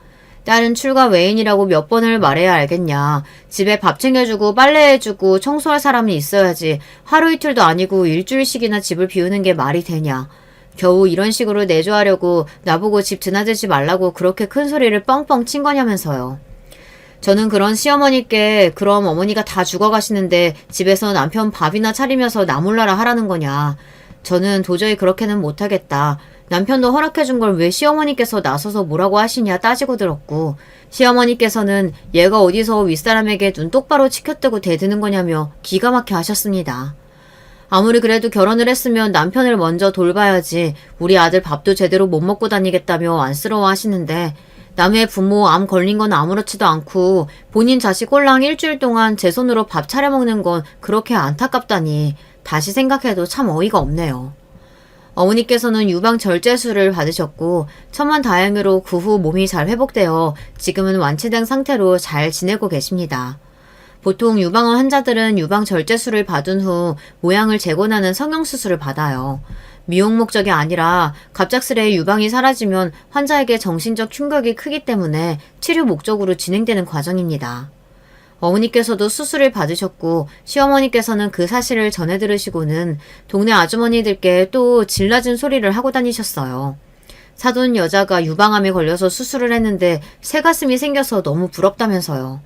딸은 출가 외인이라고 몇 번을 말해야 알겠냐. 집에 밥 챙겨주고 빨래해주고 청소할 사람이 있어야지 하루 이틀도 아니고 일주일씩이나 집을 비우는 게 말이 되냐. 겨우 이런 식으로 내조하려고 나보고 집 드나들지 말라고 그렇게 큰 소리를 뻥뻥 친 거냐면서요. 저는 그런 시어머니께 그럼 어머니가 다 죽어가시는데 집에서 남편 밥이나 차리면서 나 몰라라 하라는 거냐. 저는 도저히 그렇게는 못하겠다. 남편도 허락해준 걸 왜 시어머니께서 나서서 뭐라고 하시냐 따지고 들었고 시어머니께서는 얘가 어디서 윗사람에게 눈 똑바로 치켜뜨고 대드는 거냐며 기가 막혀 하셨습니다. 아무리 그래도 결혼을 했으면 남편을 먼저 돌봐야지 우리 아들 밥도 제대로 못 먹고 다니겠다며 안쓰러워 하시는데 남의 부모 암 걸린 건 아무렇지도 않고 본인 자식 꼴랑 일주일 동안 제 손으로 밥 차려 먹는 건 그렇게 안타깝다니 다시 생각해도 참 어이가 없네요. 어머니께서는 유방 절제술을 받으셨고 천만다행으로 그 후 몸이 잘 회복되어 지금은 완치된 상태로 잘 지내고 계십니다. 보통 유방암 환자들은 유방 절제술을 받은 후 모양을 재건하는 성형수술을 받아요. 미용 목적이 아니라 갑작스레 유방이 사라지면 환자에게 정신적 충격이 크기 때문에 치료 목적으로 진행되는 과정입니다. 어머니께서도 수술을 받으셨고 시어머니께서는 그 사실을 전해 들으시고는 동네 아주머니들께 또 질낮은 소리를 하고 다니셨어요. 사돈 여자가 유방암에 걸려서 수술을 했는데 새가슴이 생겨서 너무 부럽다면서요.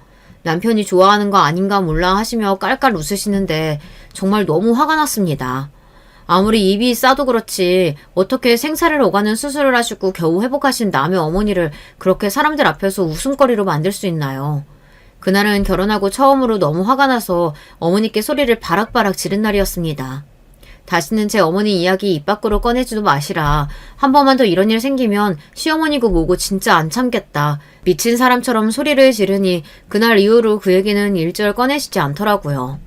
남편이 좋아하는 거 아닌가 몰라 하시며 깔깔 웃으시는데 정말 너무 화가 났습니다. 아무리 입이 싸도 그렇지 어떻게 생사를 오가는 수술을 하시고 겨우 회복하신 남의 어머니를 그렇게 사람들 앞에서 웃음거리로 만들 수 있나요? 그날은 결혼하고 처음으로 너무 화가 나서 어머니께 소리를 바락바락 지른 날이었습니다. 다시는 제 어머니 이야기 입 밖으로 꺼내지도 마시라. 한 번만 더 이런 일 생기면 시어머니고 뭐고 진짜 안 참겠다. 미친 사람처럼 소리를 지르니 그날 이후로 그 얘기는 일절 꺼내시지 않더라고요.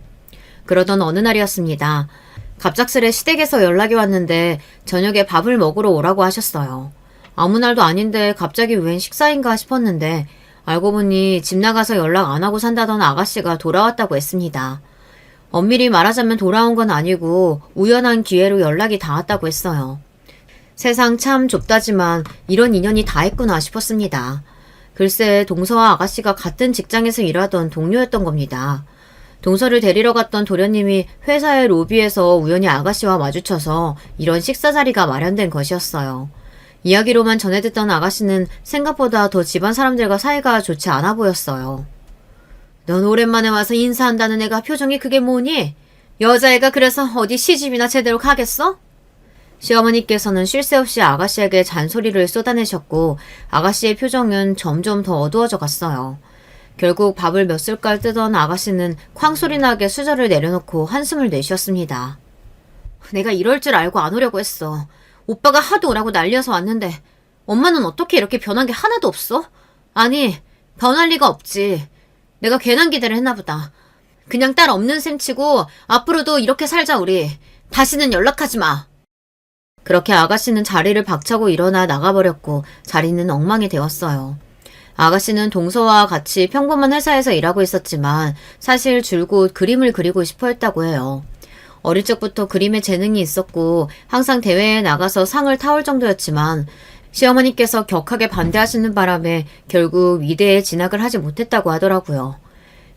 그러던 어느 날이었습니다. 갑작스레 시댁에서 연락이 왔는데 저녁에 밥을 먹으러 오라고 하셨어요. 아무 날도 아닌데 갑자기 웬 식사인가 싶었는데 알고 보니 집 나가서 연락 안 하고 산다던 아가씨가 돌아왔다고 했습니다. 엄밀히 말하자면 돌아온 건 아니고 우연한 기회로 연락이 닿았다고 했어요. 세상 참 좁다지만 이런 인연이 다 있구나 싶었습니다. 글쎄 동서와 아가씨가 같은 직장에서 일하던 동료였던 겁니다. 동서를 데리러 갔던 도련님이 회사의 로비에서 우연히 아가씨와 마주쳐서 이런 식사 자리가 마련된 것이었어요. 이야기로만 전해 듣던 아가씨는 생각보다 더 집안 사람들과 사이가 좋지 않아 보였어요. 넌 오랜만에 와서 인사한다는 애가 표정이 그게 뭐니? 여자애가 그래서 어디 시집이나 제대로 가겠어? 시어머니께서는 쉴 새 없이 아가씨에게 잔소리를 쏟아내셨고 아가씨의 표정은 점점 더 어두워져 갔어요. 결국 밥을 몇 숟갈 뜨던 아가씨는 쾅소리 나게 수저를 내려놓고 한숨을 내쉬었습니다. 내가 이럴 줄 알고 안 오려고 했어. 오빠가 하도 오라고 난리여서 왔는데 엄마는 어떻게 이렇게 변한 게 하나도 없어? 아니, 변할 리가 없지. 내가 괜한 기대를 했나 보다. 그냥 딸 없는 셈 치고 앞으로도 이렇게 살자 우리. 다시는 연락하지 마. 그렇게 아가씨는 자리를 박차고 일어나 나가버렸고 자리는 엉망이 되었어요. 아가씨는 동서와 같이 평범한 회사에서 일하고 있었지만 사실 줄곧 그림을 그리고 싶어 했다고 해요. 어릴 적부터 그림에 재능이 있었고 항상 대회에 나가서 상을 타올 정도였지만 시어머니께서 격하게 반대하시는 바람에 결국 위대에 진학을 하지 못했다고 하더라고요.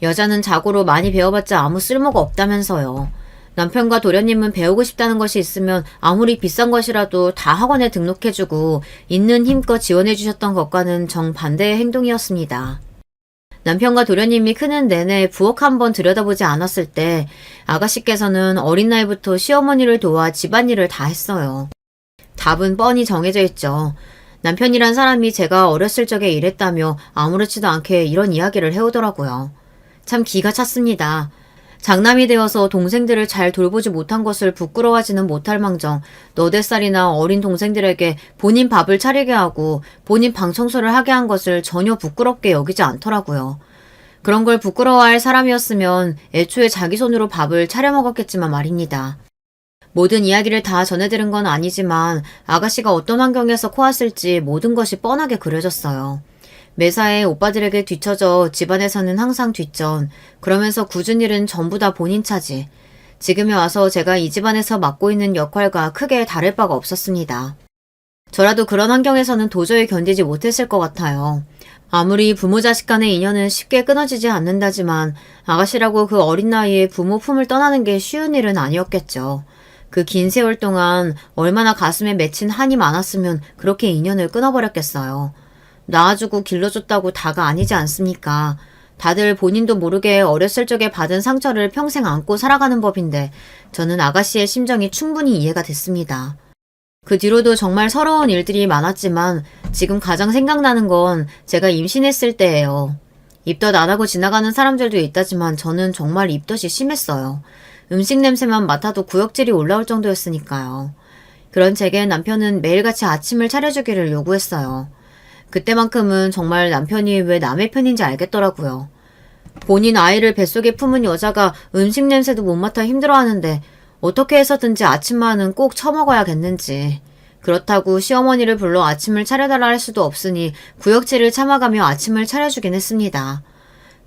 여자는 자고로 많이 배워봤자 아무 쓸모가 없다면서요. 남편과 도련님은 배우고 싶다는 것이 있으면 아무리 비싼 것이라도 다 학원에 등록해주고 있는 힘껏 지원해주셨던 것과는 정반대의 행동이었습니다. 남편과 도련님이 크는 내내 부엌 한번 들여다보지 않았을 때 아가씨께서는 어린 나이부터 시어머니를 도와 집안일을 다 했어요. 답은 뻔히 정해져 있죠. 남편이란 사람이 제가 어렸을 적에 이랬다며 아무렇지도 않게 이런 이야기를 해오더라고요. 참 기가 찼습니다. 장남이 되어서 동생들을 잘 돌보지 못한 것을 부끄러워하지는 못할 망정 너댓 살이나 어린 동생들에게 본인 밥을 차리게 하고 본인 방 청소를 하게 한 것을 전혀 부끄럽게 여기지 않더라고요. 그런 걸 부끄러워할 사람이었으면 애초에 자기 손으로 밥을 차려 먹었겠지만 말입니다. 모든 이야기를 다 전해들은 건 아니지만 아가씨가 어떤 환경에서 코았을지 모든 것이 뻔하게 그려졌어요. 매사에 오빠들에게 뒤처져 집안에서는 항상 뒷전, 그러면서 굳은 일은 전부 다 본인 차지. 지금에 와서 제가 이 집안에서 맡고 있는 역할과 크게 다를 바가 없었습니다. 저라도 그런 환경에서는 도저히 견디지 못했을 것 같아요. 아무리 부모 자식 간의 인연은 쉽게 끊어지지 않는다지만 아가씨라고 그 어린 나이에 부모 품을 떠나는 게 쉬운 일은 아니었겠죠. 그 긴 세월 동안 얼마나 가슴에 맺힌 한이 많았으면 그렇게 인연을 끊어버렸겠어요. 낳아주고 길러줬다고 다가 아니지 않습니까? 다들 본인도 모르게 어렸을 적에 받은 상처를 평생 안고 살아가는 법인데 저는 아가씨의 심정이 충분히 이해가 됐습니다. 그 뒤로도 정말 서러운 일들이 많았지만 지금 가장 생각나는 건 제가 임신했을 때예요. 입덧 안 하고 지나가는 사람들도 있다지만 저는 정말 입덧이 심했어요. 음식 냄새만 맡아도 구역질이 올라올 정도였으니까요. 그런 제게 남편은 매일같이 아침을 차려주기를 요구했어요. 그때만큼은 정말 남편이 왜 남의 편인지 알겠더라고요. 본인 아이를 뱃속에 품은 여자가 음식 냄새도 못 맡아 힘들어하는데 어떻게 해서든지 아침만은 꼭 처먹어야겠는지. 그렇다고 시어머니를 불러 아침을 차려달라 할 수도 없으니 구역질을 참아가며 아침을 차려주긴 했습니다.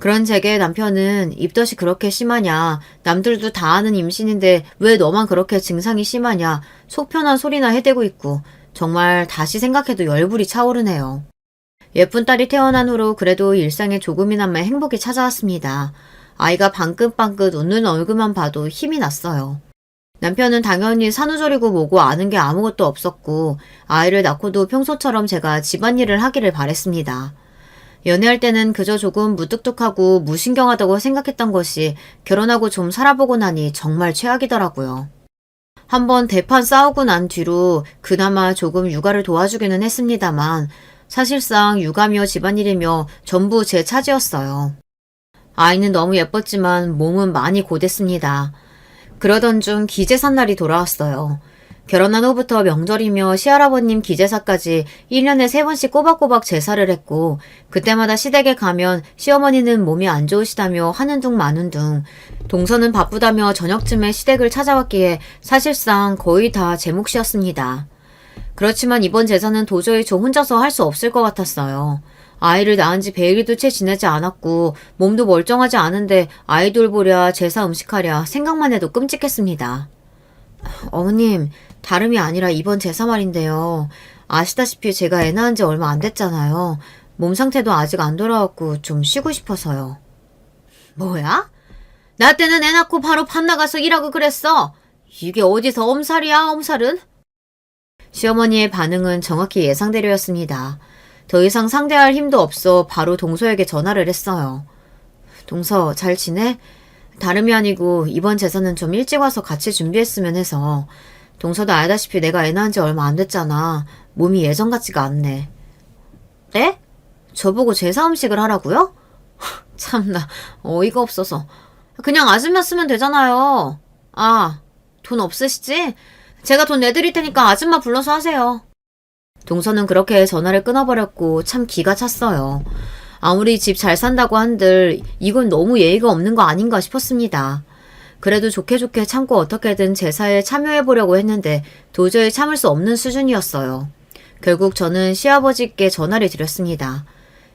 그런 제게 남편은 입덧이 그렇게 심하냐, 남들도 다 아는 임신인데 왜 너만 그렇게 증상이 심하냐, 속 편한 소리나 해대고 있고 정말 다시 생각해도 열불이 차오르네요. 예쁜 딸이 태어난 후로 그래도 일상에 조금이나마 행복이 찾아왔습니다. 아이가 방긋방긋 웃는 얼굴만 봐도 힘이 났어요. 남편은 당연히 산후조리고 뭐고 아는 게 아무것도 없었고 아이를 낳고도 평소처럼 제가 집안일을 하기를 바랬습니다. 연애할 때는 그저 조금 무뚝뚝하고 무신경하다고 생각했던 것이 결혼하고 좀 살아보고 나니 정말 최악이더라고요. 한번 대판 싸우고 난 뒤로 그나마 조금 육아를 도와주기는 했습니다만 사실상 육아며 집안일이며 전부 제 차지였어요. 아이는 너무 예뻤지만 몸은 많이 고됐습니다. 그러던 중 기제사 날이 돌아왔어요. 결혼한 후부터 명절이며 시할아버님 기제사까지 1년에 3번씩 꼬박꼬박 제사를 했고 그때마다 시댁에 가면 시어머니는 몸이 안 좋으시다며 하는 둥 마는 둥 동서는 바쁘다며 저녁쯤에 시댁을 찾아왔기에 사실상 거의 다 제 몫이었습니다. 그렇지만 이번 제사는 도저히 저 혼자서 할 수 없을 것 같았어요. 아이를 낳은 지 100일도 채 지내지 않았고 몸도 멀쩡하지 않은데 아이 돌보랴 제사 음식하랴 생각만 해도 끔찍했습니다. 어머님, 다름이 아니라 이번 제사 말인데요. 아시다시피 제가 애 낳은 지 얼마 안 됐잖아요. 몸 상태도 아직 안 돌아왔고 좀 쉬고 싶어서요. 뭐야? 나 때는 애 낳고 바로 밭 나가서 일하고 그랬어. 이게 어디서 엄살이야, 엄살은? 시어머니의 반응은 정확히 예상대로였습니다. 더 이상 상대할 힘도 없어 바로 동서에게 전화를 했어요. 동서, 잘 지내? 다름이 아니고 이번 제사는 좀 일찍 와서 같이 준비했으면 해서. 동서도 알다시피 내가 애 낳은 지 얼마 안 됐잖아. 몸이 예전 같지가 않네. 네? 저보고 제사 음식을 하라고요? 참나 어이가 없어서. 그냥 아줌마 쓰면 되잖아요. 아, 돈 없으시지? 제가 돈 내드릴 테니까 아줌마 불러서 하세요. 동서는 그렇게 전화를 끊어버렸고 참 기가 찼어요. 아무리 집 잘 산다고 한들 이건 너무 예의가 없는 거 아닌가 싶었습니다. 그래도 좋게 좋게 참고 어떻게든 제사에 참여해보려고 했는데 도저히 참을 수 없는 수준이었어요. 결국 저는 시아버지께 전화를 드렸습니다.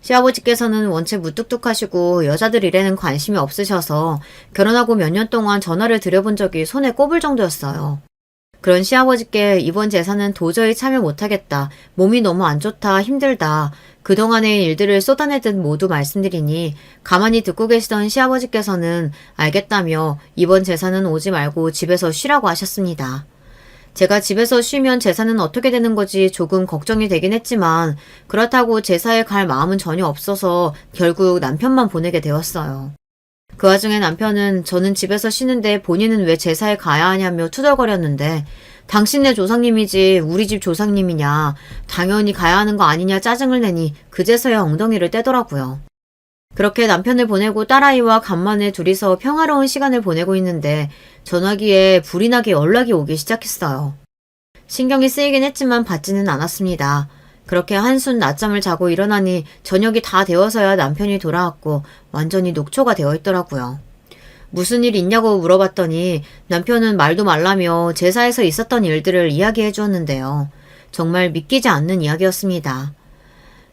시아버지께서는 원체 무뚝뚝하시고 여자들 일에는 관심이 없으셔서 결혼하고 몇 년 동안 전화를 드려본 적이 손에 꼽을 정도였어요. 그런 시아버지께 이번 제사는 도저히 참여 못하겠다. 몸이 너무 안 좋다. 힘들다. 그동안의 일들을 쏟아내듯 모두 말씀드리니 가만히 듣고 계시던 시아버지께서는 알겠다며 이번 제사는 오지 말고 집에서 쉬라고 하셨습니다. 제가 집에서 쉬면 제사는 어떻게 되는 거지 조금 걱정이 되긴 했지만 그렇다고 제사에 갈 마음은 전혀 없어서 결국 남편만 보내게 되었어요. 그 와중에 남편은 저는 집에서 쉬는데 본인은 왜 제사에 가야 하냐며 투덜거렸는데 당신네 조상님이지 우리 집 조상님이냐 당연히 가야 하는 거 아니냐 짜증을 내니 그제서야 엉덩이를 떼더라고요. 그렇게 남편을 보내고 딸아이와 간만에 둘이서 평화로운 시간을 보내고 있는데 전화기에 불이 나게 연락이 오기 시작했어요. 신경이 쓰이긴 했지만 받지는 않았습니다. 그렇게 한숨 낮잠을 자고 일어나니 저녁이 다 되어서야 남편이 돌아왔고 완전히 녹초가 되어 있더라고요. 무슨 일 있냐고 물어봤더니 남편은 말도 말라며 제사에서 있었던 일들을 이야기해 주었는데요. 정말 믿기지 않는 이야기였습니다.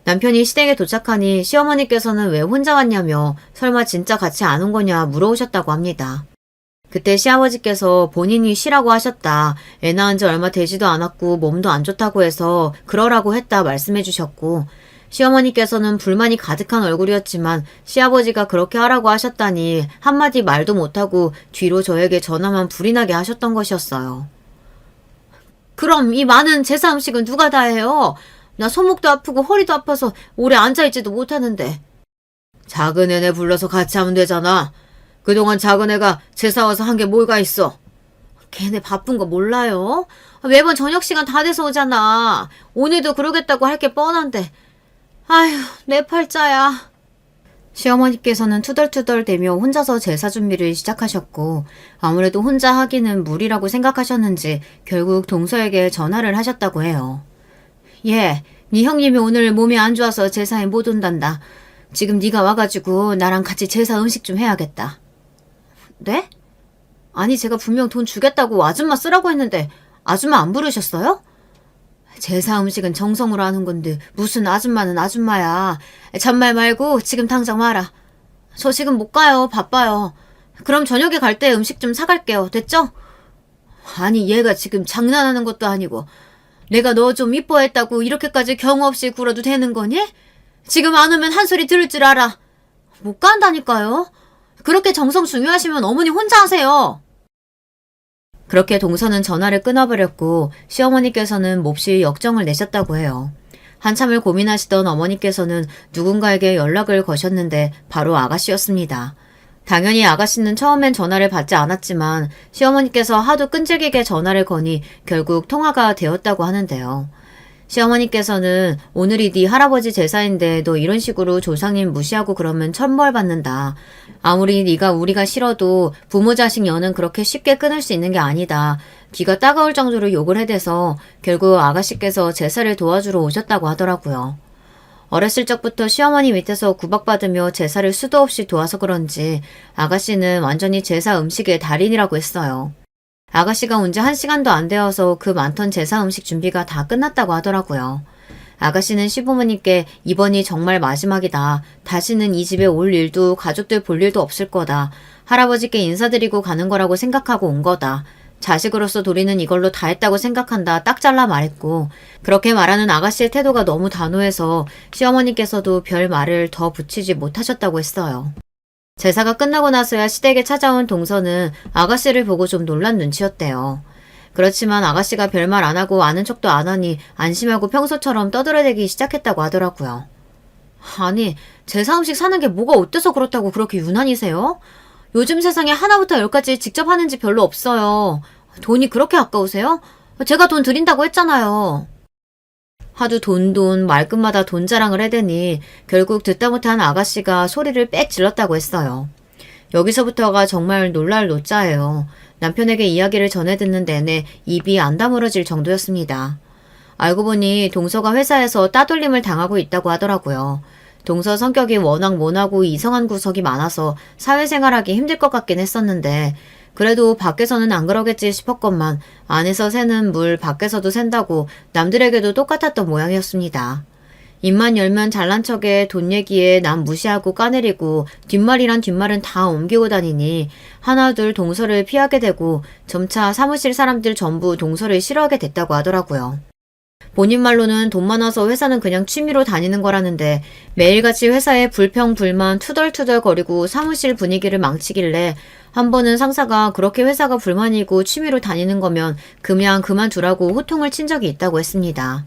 남편이 시댁에 도착하니 시어머니께서는 왜 혼자 왔냐며 설마 진짜 같이 안 온 거냐 물어오셨다고 합니다. 그때 시아버지께서 본인이 쉬라고 하셨다. 애 낳은 지 얼마 되지도 않았고 몸도 안 좋다고 해서 그러라고 했다 말씀해 주셨고 시어머니께서는 불만이 가득한 얼굴이었지만 시아버지가 그렇게 하라고 하셨다니 한마디 말도 못하고 뒤로 저에게 전화만 불이 나게 하셨던 것이었어요. 그럼 이 많은 제사 음식은 누가 다 해요? 나 손목도 아프고 허리도 아파서 오래 앉아있지도 못하는데. 작은 애네 불러서 같이 하면 되잖아. 그동안 작은 애가 제사 와서 한 게 뭐가 있어? 걔네 바쁜 거 몰라요? 매번 저녁 시간 다 돼서 오잖아. 오늘도 그러겠다고 할 게 뻔한데. 아휴, 내 팔자야. 시어머니께서는 투덜투덜대며 혼자서 제사 준비를 시작하셨고 아무래도 혼자 하기는 무리라고 생각하셨는지 결국 동서에게 전화를 하셨다고 해요. 예, 네 형님이 오늘 몸이 안 좋아서 제사에 못 온단다. 지금 네가 와가지고 나랑 같이 제사 음식 좀 해야겠다. 네? 아니 제가 분명 돈 주겠다고 아줌마 쓰라고 했는데 아줌마 안 부르셨어요? 제사 음식은 정성으로 하는 건데 무슨 아줌마는 아줌마야. 잔말 말고 지금 당장 와라. 저 지금 못 가요. 바빠요. 그럼 저녁에 갈 때 음식 좀 사갈게요. 됐죠? 아니, 얘가 지금 장난하는 것도 아니고 내가 너 좀 이뻐했다고 이렇게까지 경우 없이 굴어도 되는 거니? 지금 안 오면 한 소리 들을 줄 알아. 못 간다니까요. 그렇게 정성 중요하시면 어머니 혼자 하세요. 그렇게 동서는 전화를 끊어버렸고 시어머니께서는 몹시 역정을 내셨다고 해요. 한참을 고민하시던 어머니께서는 누군가에게 연락을 거셨는데 바로 아가씨였습니다. 당연히 아가씨는 처음엔 전화를 받지 않았지만 시어머니께서 하도 끈질기게 전화를 거니 결국 통화가 되었다고 하는데요. 시어머니께서는 오늘이 네 할아버지 제사인데 너 이런 식으로 조상님 무시하고 그러면 천벌 받는다. 아무리 네가 우리가 싫어도 부모 자식 연은 그렇게 쉽게 끊을 수 있는 게 아니다. 귀가 따가울 정도로 욕을 해대서 결국 아가씨께서 제사를 도와주러 오셨다고 하더라고요. 어렸을 적부터 시어머니 밑에서 구박받으며 제사를 수도 없이 도와서 그런지 아가씨는 완전히 제사 음식의 달인이라고 했어요. 아가씨가 온 지 1시간도 안 되어서 그 많던 제사 음식 준비가 다 끝났다고 하더라고요. 아가씨는 시부모님께 이번이 정말 마지막이다. 다시는 이 집에 올 일도 가족들 볼 일도 없을 거다. 할아버지께 인사드리고 가는 거라고 생각하고 온 거다. 자식으로서 도리는 이걸로 다 했다고 생각한다. 딱 잘라 말했고 그렇게 말하는 아가씨의 태도가 너무 단호해서 시어머니께서도 별 말을 더 붙이지 못하셨다고 했어요. 제사가 끝나고 나서야 시댁에 찾아온 동서는 아가씨를 보고 좀 놀란 눈치였대요. 그렇지만 아가씨가 별말 안 하고 아는 척도 안 하니 안심하고 평소처럼 떠들어대기 시작했다고 하더라고요. 아니, 제사 음식 사는 게 뭐가 어때서 그렇다고 그렇게 유난이세요? 요즘 세상에 하나부터 열까지 직접 하는 집 별로 없어요. 돈이 그렇게 아까우세요? 제가 돈 드린다고 했잖아요. 하도 돈 말끝마다 돈 자랑을 해대니 결국 듣다 못한 아가씨가 소리를 빽 질렀다고 했어요. 여기서부터가 정말 놀랄 노자예요. 남편에게 이야기를 전해 듣는 내내 입이 안 다물어질 정도였습니다. 알고 보니 동서가 회사에서 따돌림을 당하고 있다고 하더라고요. 동서 성격이 워낙 모나고 이성한 구석이 많아서 사회생활하기 힘들 것 같긴 했었는데 그래도 밖에서는 안 그러겠지 싶었건만 안에서 새는 물 밖에서도 샌다고 남들에게도 똑같았던 모양이었습니다. 입만 열면 잘난 척에 돈 얘기에 남 무시하고 까내리고 뒷말이란 뒷말은 다 옮기고 다니니 하나둘 동서를 피하게 되고 점차 사무실 사람들 전부 동서를 싫어하게 됐다고 하더라고요. 본인 말로는 돈 많아서 회사는 그냥 취미로 다니는 거라는데 매일같이 회사에 불평불만 투덜투덜거리고 사무실 분위기를 망치길래 한 번은 상사가 그렇게 회사가 불만이고 취미로 다니는 거면 그냥 그만두라고 호통을 친 적이 있다고 했습니다.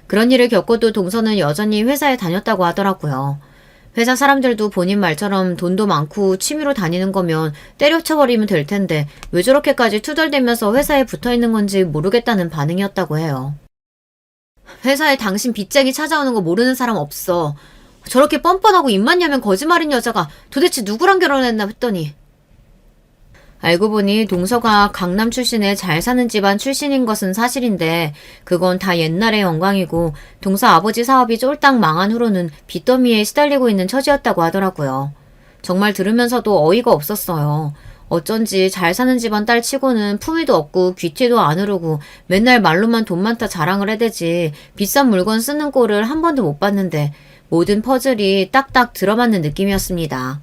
그런 일을 겪어도 동서는 여전히 회사에 다녔다고 하더라고요. 회사 사람들도 본인 말처럼 돈도 많고 취미로 다니는 거면 때려쳐버리면 될 텐데 왜 저렇게까지 투덜대면서 회사에 붙어있는 건지 모르겠다는 반응이었다고 해요. 회사에 당신 빚쟁이 찾아오는 거 모르는 사람 없어. 저렇게 뻔뻔하고 입만 열면 거짓말인 여자가 도대체 누구랑 결혼했나 했더니 알고 보니 동서가 강남 출신의 잘 사는 집안 출신인 것은 사실인데 그건 다 옛날의 영광이고 동서 아버지 사업이 쫄딱 망한 후로는 빚더미에 시달리고 있는 처지였다고 하더라고요. 정말 들으면서도 어이가 없었어요. 어쩐지 잘 사는 집안 딸 치고는 품위도 없고 귀티도 안 흐르고 맨날 말로만 돈 많다 자랑을 해대지 비싼 물건 쓰는 꼴을 한 번도 못 봤는데 모든 퍼즐이 딱딱 들어맞는 느낌이었습니다.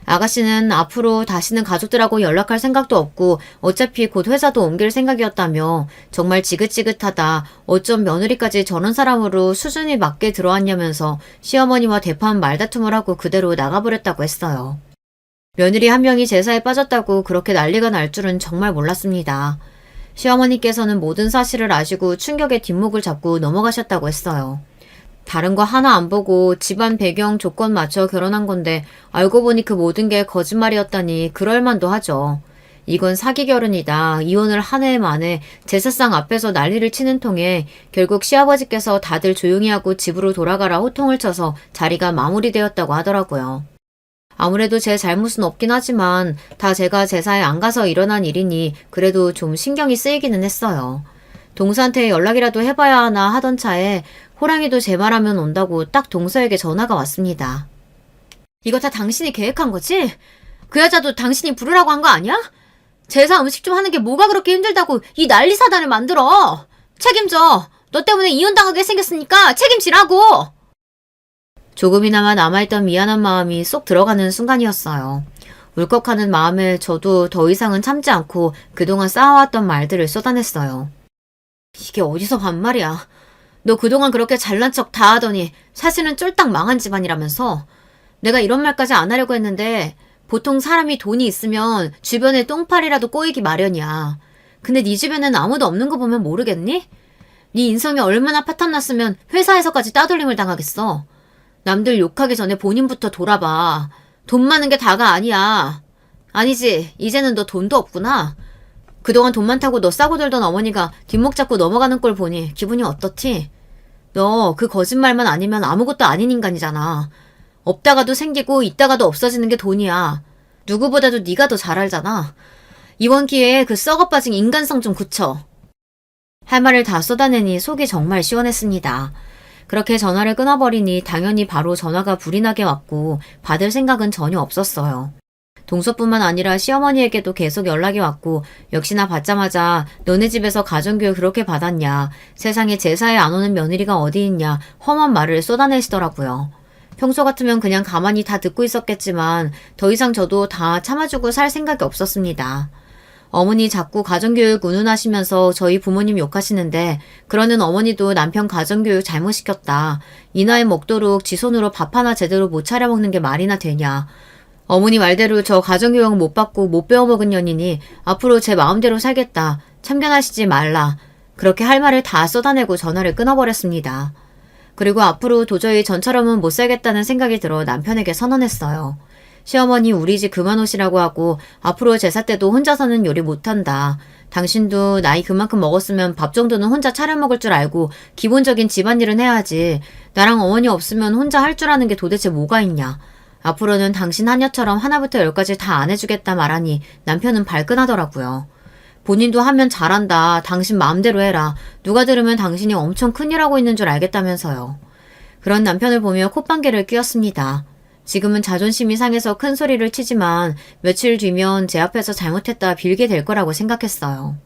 아가씨는 앞으로 다시는 가족들하고 연락할 생각도 없고 어차피 곧 회사도 옮길 생각이었다며 정말 지긋지긋하다. 어쩜 며느리까지 저런 사람으로 수준이 맞게 들어왔냐면서 시어머니와 대판 말다툼을 하고 그대로 나가버렸다고 했어요. 며느리 한 명이 제사에 빠졌다고 그렇게 난리가 날 줄은 정말 몰랐습니다. 시어머니께서는 모든 사실을 아시고 충격의 뒷목을 잡고 넘어가셨다고 했어요. 다른 거 하나 안 보고 집안 배경 조건 맞춰 결혼한 건데 알고 보니 그 모든 게 거짓말이었다니 그럴만도 하죠. 이건 사기 결혼이다. 이혼을 한 해 만에 제사상 앞에서 난리를 치는 통에 결국 시아버지께서 다들 조용히 하고 집으로 돌아가라 호통을 쳐서 자리가 마무리되었다고 하더라고요. 아무래도 제 잘못은 없긴 하지만 다 제가 제사에 안 가서 일어난 일이니 그래도 좀 신경이 쓰이기는 했어요. 동서한테 연락이라도 해봐야 하나 하던 차에 호랑이도 제 말하면 온다고 딱 동서에게 전화가 왔습니다. 이거 다 당신이 계획한 거지? 그 여자도 당신이 부르라고 한 거 아니야? 제사 음식 좀 하는 게 뭐가 그렇게 힘들다고 이 난리 사단을 만들어. 책임져. 너 때문에 이혼당하게 생겼으니까 책임지라고. 조금이나마 남아있던 미안한 마음이 쏙 들어가는 순간이었어요. 울컥하는 마음에 저도 더 이상은 참지 않고 그동안 쌓아왔던 말들을 쏟아냈어요. 이게 어디서 반말이야. 너 그동안 그렇게 잘난 척 다 하더니 사실은 쫄딱 망한 집안이라면서. 내가 이런 말까지 안 하려고 했는데 보통 사람이 돈이 있으면 주변에 똥파리라도 꼬이기 마련이야. 근데 네 주변에는 아무도 없는 거 보면 모르겠니? 네 인성이 얼마나 파탄났으면 회사에서까지 따돌림을 당하겠어. 남들 욕하기 전에 본인부터 돌아봐. 돈 많은 게 다가 아니야. 아니지, 이제는 너 돈도 없구나. 그동안 돈 많다고 너 싸고 들던 어머니가 뒷목 잡고 넘어가는 꼴 보니 기분이 어떻지? 너 그 거짓말만 아니면 아무것도 아닌 인간이잖아. 없다가도 생기고 있다가도 없어지는 게 돈이야. 누구보다도 네가 더 잘 알잖아. 이번 기회에 그 썩어빠진 인간성 좀 굳혀. 할 말을 다 쏟아내니 속이 정말 시원했습니다. 그렇게 전화를 끊어버리니 당연히 바로 전화가 불이 나게 왔고 받을 생각은 전혀 없었어요. 동서뿐만 아니라 시어머니에게도 계속 연락이 왔고 역시나 받자마자 너네 집에서 가정교육 그렇게 받았냐, 세상에 제사에 안 오는 며느리가 어디 있냐 험한 말을 쏟아내시더라고요. 평소 같으면 그냥 가만히 다 듣고 있었겠지만 더 이상 저도 다 참아주고 살 생각이 없었습니다. 어머니 자꾸 가정교육 운운하시면서 저희 부모님 욕하시는데 그러는 어머니도 남편 가정교육 잘못시켰다. 이 나이 먹도록 지 손으로 밥 하나 제대로 못 차려 먹는 게 말이나 되냐. 어머니 말대로 저 가정교육 못 받고 못 배워먹은 년이니 앞으로 제 마음대로 살겠다. 참견하시지 말라. 그렇게 할 말을 다 쏟아내고 전화를 끊어버렸습니다. 그리고 앞으로 도저히 전처럼은 못 살겠다는 생각이 들어 남편에게 선언했어요. 시어머니 우리 집 그만 오시라고 하고 앞으로 제사 때도 혼자서는 요리 못한다. 당신도 나이 그만큼 먹었으면 밥 정도는 혼자 차려 먹을 줄 알고 기본적인 집안일은 해야지. 나랑 어머니 없으면 혼자 할 줄 아는 게 도대체 뭐가 있냐. 앞으로는 당신 하녀처럼 하나부터 열까지 다 안 해주겠다 말하니 남편은 발끈하더라고요. 본인도 하면 잘한다. 당신 마음대로 해라. 누가 들으면 당신이 엄청 큰일 하고 있는 줄 알겠다면서요. 그런 남편을 보며 콧방귀를 뀌었습니다. 지금은 자존심이 상해서 큰 소리를 치지만 며칠 뒤면 제 앞에서 잘못했다 빌게 될 거라고 생각했어요.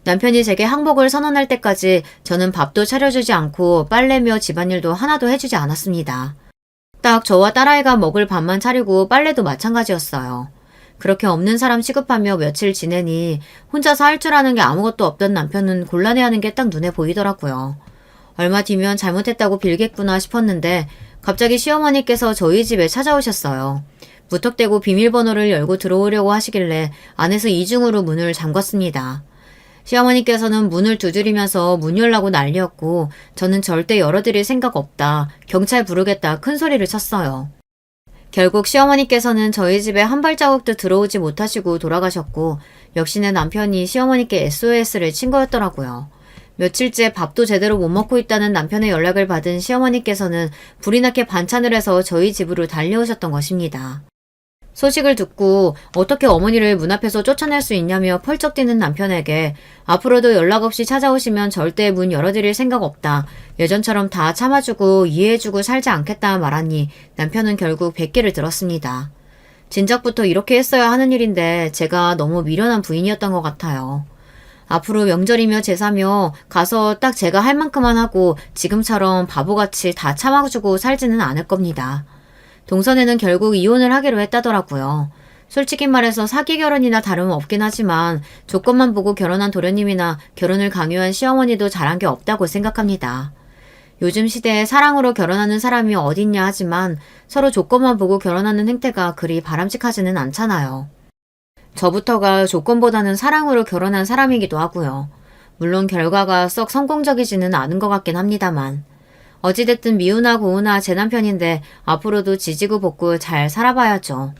남편이 제게 항복을 선언할 때까지 저는 밥도 차려주지 않고 빨래며 집안일도 하나도 해주지 않았습니다. 딱 저와 딸아이가 먹을 밥만 차리고 빨래도 마찬가지였어요. 그렇게 없는 사람 취급하며 며칠 지내니 혼자서 할 줄 아는 게 아무것도 없던 남편은 곤란해하는 게 딱 눈에 보이더라고요. 얼마 뒤면 잘못했다고 빌겠구나 싶었는데 갑자기 시어머니께서 저희 집에 찾아오셨어요. 무턱대고 비밀번호를 열고 들어오려고 하시길래 안에서 이중으로 문을 잠갔습니다. 시어머니께서는 문을 두드리면서 문 열라고 난리였고 저는 절대 열어드릴 생각 없다. 경찰 부르겠다 큰 소리를 쳤어요. 결국 시어머니께서는 저희 집에 한 발자국도 들어오지 못하시고 돌아가셨고 역시나 남편이 시어머니께 SOS를 친 거였더라고요. 며칠째 밥도 제대로 못 먹고 있다는 남편의 연락을 받은 시어머니께서는 불이 나게 반찬을 해서 저희 집으로 달려오셨던 것입니다. 소식을 듣고 어떻게 어머니를 문 앞에서 쫓아낼 수 있냐며 펄쩍 뛰는 남편에게 앞으로도 연락 없이 찾아오시면 절대 문 열어드릴 생각 없다. 예전처럼 다 참아주고 이해해주고 살지 않겠다 말하니 남편은 결국 뱃기를 들었습니다. 진작부터 이렇게 했어야 하는 일인데 제가 너무 미련한 부인이었던 것 같아요. 앞으로 명절이며 제사며 가서 딱 제가 할 만큼만 하고 지금처럼 바보같이 다 참아주고 살지는 않을 겁니다. 동선에는 결국 이혼을 하기로 했다더라고요. 솔직히 말해서 사기 결혼이나 다름없긴 하지만 조건만 보고 결혼한 도련님이나 결혼을 강요한 시어머니도 잘한 게 없다고 생각합니다. 요즘 시대에 사랑으로 결혼하는 사람이 어딨냐 하지만 서로 조건만 보고 결혼하는 행태가 그리 바람직하지는 않잖아요. 저부터가 조건보다는 사랑으로 결혼한 사람이기도 하고요. 물론 결과가 썩 성공적이지는 않은 것 같긴 합니다만. 어찌됐든 미우나 고우나 제 남편인데 앞으로도 지지고 볶고 잘 살아봐야죠.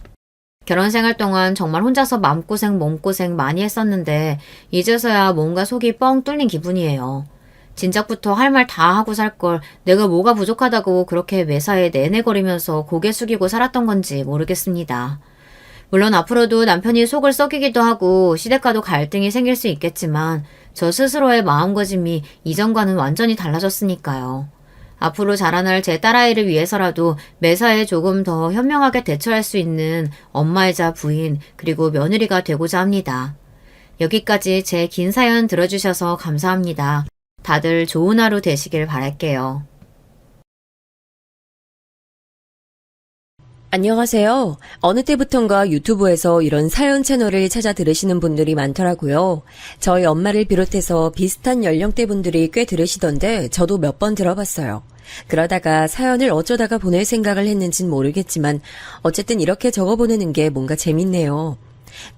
결혼 생활 동안 정말 혼자서 마음고생 몸고생 많이 했었는데 이제서야 뭔가 속이 뻥 뚫린 기분이에요. 진작부터 할 말 다 하고 살 걸 내가 뭐가 부족하다고 그렇게 매사에 내내거리면서 고개 숙이고 살았던 건지 모르겠습니다. 물론 앞으로도 남편이 속을 썩이기도 하고 시댁과도 갈등이 생길 수 있겠지만 저 스스로의 마음가짐이 이전과는 완전히 달라졌으니까요. 앞으로 자라날 제 딸아이를 위해서라도 매사에 조금 더 현명하게 대처할 수 있는 엄마이자 부인 그리고 며느리가 되고자 합니다. 여기까지 제 긴 사연 들어주셔서 감사합니다. 다들 좋은 하루 되시길 바랄게요. 안녕하세요. 어느 때부턴가 유튜브에서 이런 사연 채널을 찾아 들으시는 분들이 많더라고요. 저희 엄마를 비롯해서 비슷한 연령대 분들이 꽤 들으시던데 저도 몇 번 들어봤어요. 그러다가 사연을 어쩌다가 보낼 생각을 했는진 모르겠지만 어쨌든 이렇게 적어보내는 게 뭔가 재밌네요.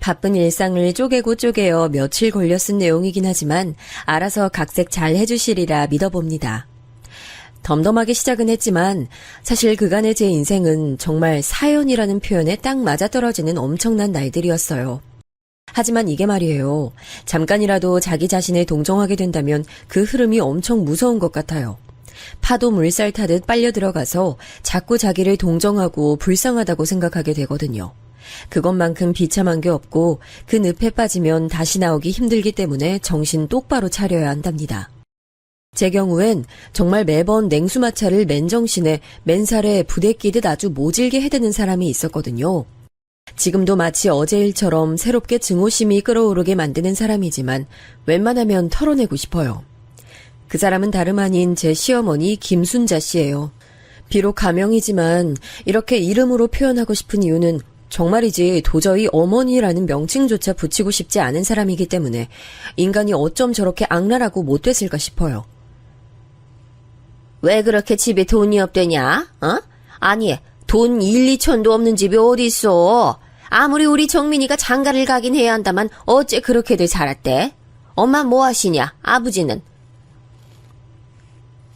바쁜 일상을 쪼개고 쪼개어 며칠 걸려 쓴 내용이긴 하지만 알아서 각색 잘 해주시리라 믿어봅니다. 덤덤하게 시작은 했지만 사실 그간의 제 인생은 정말 사연이라는 표현에 딱 맞아떨어지는 엄청난 날들이었어요. 하지만 이게 말이에요. 잠깐이라도 자기 자신에 동정하게 된다면 그 흐름이 엄청 무서운 것 같아요. 파도 물살 타듯 빨려 들어가서 자꾸 자기를 동정하고 불쌍하다고 생각하게 되거든요. 그것만큼 비참한 게 없고 그 늪에 빠지면 다시 나오기 힘들기 때문에 정신 똑바로 차려야 한답니다. 제 경우엔 정말 매번 냉수마차를 맨정신에 맨살에 부대 끼듯 아주 모질게 해대는 사람이 있었거든요. 지금도 마치 어제 일처럼 새롭게 증오심이 끌어오르게 만드는 사람이지만 웬만하면 털어내고 싶어요. 그 사람은 다름 아닌 제 시어머니 김순자 씨예요. 비록 가명이지만 이렇게 이름으로 표현하고 싶은 이유는 정말이지 도저히 어머니라는 명칭조차 붙이고 싶지 않은 사람이기 때문에 인간이 어쩜 저렇게 악랄하고 못됐을까 싶어요. 왜 그렇게 집에 돈이 없대냐? 아니, 돈 1, 2천도 없는 집이 어디 있어? 아무리 우리 정민이가 장가를 가긴 해야 한다만 어째 그렇게들 살았대? 엄마 뭐 하시냐? 아버지는?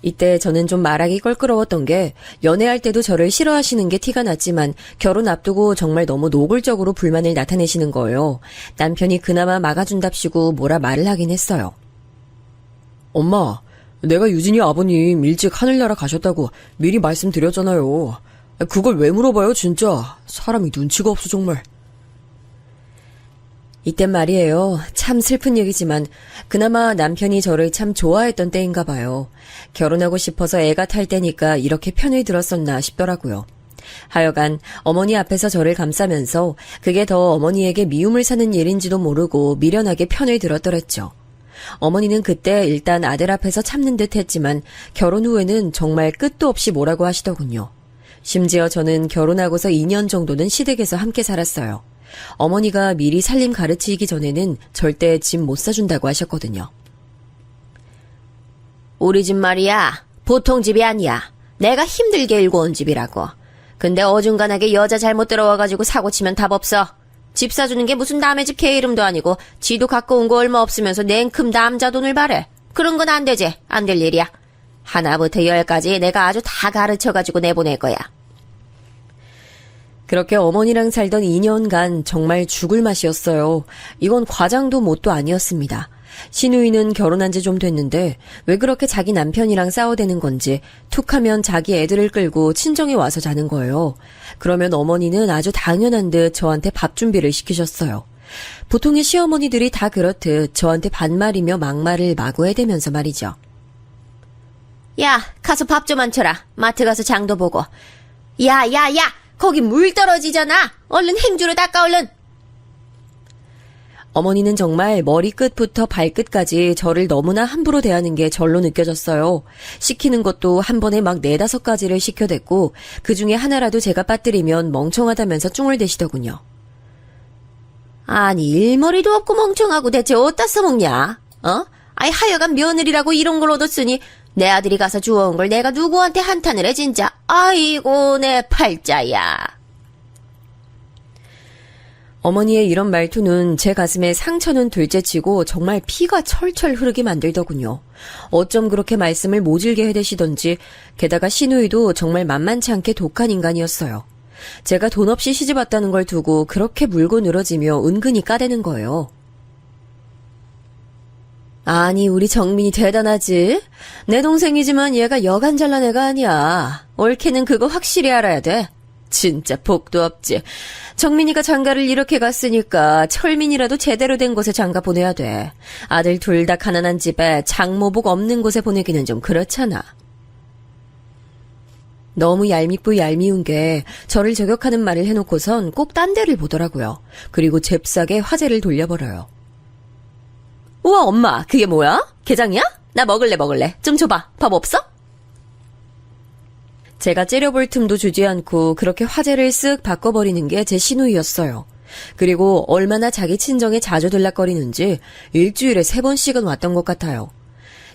이때 저는 좀 말하기 껄끄러웠던 게 연애할 때도 저를 싫어하시는 게 티가 났지만 결혼 앞두고 정말 너무 노골적으로 불만을 나타내시는 거예요. 남편이 그나마 막아준답시고 뭐라 말을 하긴 했어요. 엄마, 내가 유진이 아버님 일찍 하늘나라 가셨다고 미리 말씀드렸잖아요. 그걸 왜 물어봐요 진짜. 사람이 눈치가 없어 정말. 이땐 말이에요. 참 슬픈 얘기지만 그나마 남편이 저를 참 좋아했던 때인가 봐요. 결혼하고 싶어서 애가 탈 때니까 이렇게 편을 들었었나 싶더라고요. 하여간 어머니 앞에서 저를 감싸면서 그게 더 어머니에게 미움을 사는 일인지도 모르고 미련하게 편을 들었더랬죠. 어머니는 그때 일단 아들 앞에서 참는 듯 했지만 결혼 후에는 정말 끝도 없이 뭐라고 하시더군요. 심지어 저는 결혼하고서 2년 정도는 시댁에서 함께 살았어요. 어머니가 미리 살림 가르치기 전에는 절대 집 못 사준다고 하셨거든요. 우리 집 말이야, 보통 집이 아니야. 내가 힘들게 일궈 온 집이라고. 근데 어중간하게 여자 잘못 들어와가지고 사고치면 답 없어. 집 사주는 게 무슨 남의 집 개 이름도 아니고 지도 갖고 온 거 얼마 없으면서 냉큼 남자 돈을 바래. 그런 건 안 되지. 안 될 일이야. 하나부터 10까지 내가 아주 다 가르쳐가지고 내보낼 거야. 그렇게 어머니랑 살던 2년간 정말 죽을 맛이었어요. 이건 과장도 뭣도 아니었습니다. 신우이는 결혼한 지 좀 됐는데 왜 그렇게 자기 남편이랑 싸워대는 건지 툭하면 자기 애들을 끌고 친정에 와서 자는 거예요. 그러면 어머니는 아주 당연한 듯 저한테 밥 준비를 시키셨어요. 보통의 시어머니들이 다 그렇듯 저한테 반말이며 막말을 마구 해대면서 말이죠. 야, 가서 밥 좀 안 쳐라. 마트 가서 장도 보고. 야, 거기 물 떨어지잖아. 얼른 행주로 닦아 얼른. 어머니는 정말 머리끝부터 발끝까지 저를 너무나 함부로 대하는 게 절로 느껴졌어요. 시키는 것도 한 번에 막 4-5가지를 시켜댔고 그중에 하나라도 제가 빠뜨리면 멍청하다면서 쭝을 대시더군요. 아니 일머리도 없고 멍청하고 대체 어디다 써먹냐? 아이 하여간 며느리라고 이런 걸 얻었으니 내 아들이 가서 주워온 걸 내가 누구한테 한탄을 해 진짜. 아이고 내 팔자야. 어머니의 이런 말투는 제 가슴에 상처는 둘째치고 정말 피가 철철 흐르게 만들더군요. 어쩜 그렇게 말씀을 모질게 해대시던지 게다가 시누이도 정말 만만치 않게 독한 인간이었어요. 제가 돈 없이 시집 왔다는 걸 두고 그렇게 물고 늘어지며 은근히 까대는 거예요. 아니 우리 정민이 대단하지? 내 동생이지만 얘가 여간 잘난 애가 아니야. 옳게는 그거 확실히 알아야 돼. 진짜 복도 없지. 정민이가 장가를 이렇게 갔으니까 철민이라도 제대로 된 곳에 장가 보내야 돼. 아들 둘 다 가난한 집에 장모복 없는 곳에 보내기는 좀 그렇잖아. 너무 얄밉고 얄미운 게 저를 저격하는 말을 해놓고선 꼭 딴 데를 보더라고요. 그리고 잽싸게 화제를 돌려버려요. 우와 엄마 그게 뭐야? 게장이야? 나 먹을래. 좀 줘봐. 밥 없어? 제가 째려볼 틈도 주지 않고 그렇게 화제를 쓱 바꿔버리는 게 제 시누이였어요. 그리고 얼마나 자기 친정에 자주 들락거리는지 일주일에 3번씩은 왔던 것 같아요.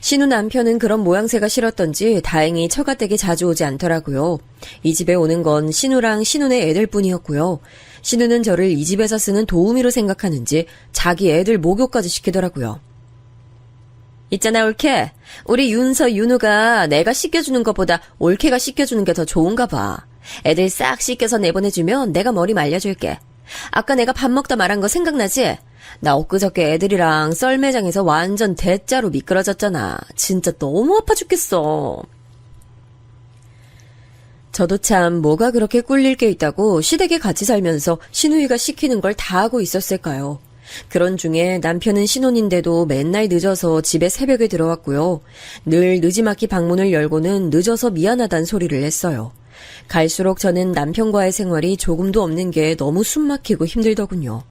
신우 남편은 그런 모양새가 싫었던지 다행히 처가댁에 자주 오지 않더라고요. 이 집에 오는 건 신우랑 신우네 애들뿐이었고요. 신우는 저를 이 집에서 쓰는 도우미로 생각하는지 자기 애들 목욕까지 시키더라고요. 있잖아 올케, 우리 윤서 윤우가 내가 씻겨주는 것보다 올케가 씻겨주는 게 더 좋은가 봐. 애들 싹 씻겨서 내보내주면 내가 머리 말려줄게. 아까 내가 밥 먹다 말한 거 생각나지? 나 엊그저께 애들이랑 썰매장에서 완전 대짜로 미끄러졌잖아. 진짜 너무 아파 죽겠어. 저도 참 뭐가 그렇게 꿀릴 게 있다고 시댁에 같이 살면서 시누이가 시키는 걸 다 하고 있었을까요? 그런 중에 남편은 신혼인데도 맨날 늦어서 집에 새벽에 들어왔고요. 늘 느지막이 방문을 열고는 늦어서 미안하단 소리를 했어요. 갈수록 저는 남편과의 생활이 조금도 없는 게 너무 숨막히고 힘들더군요.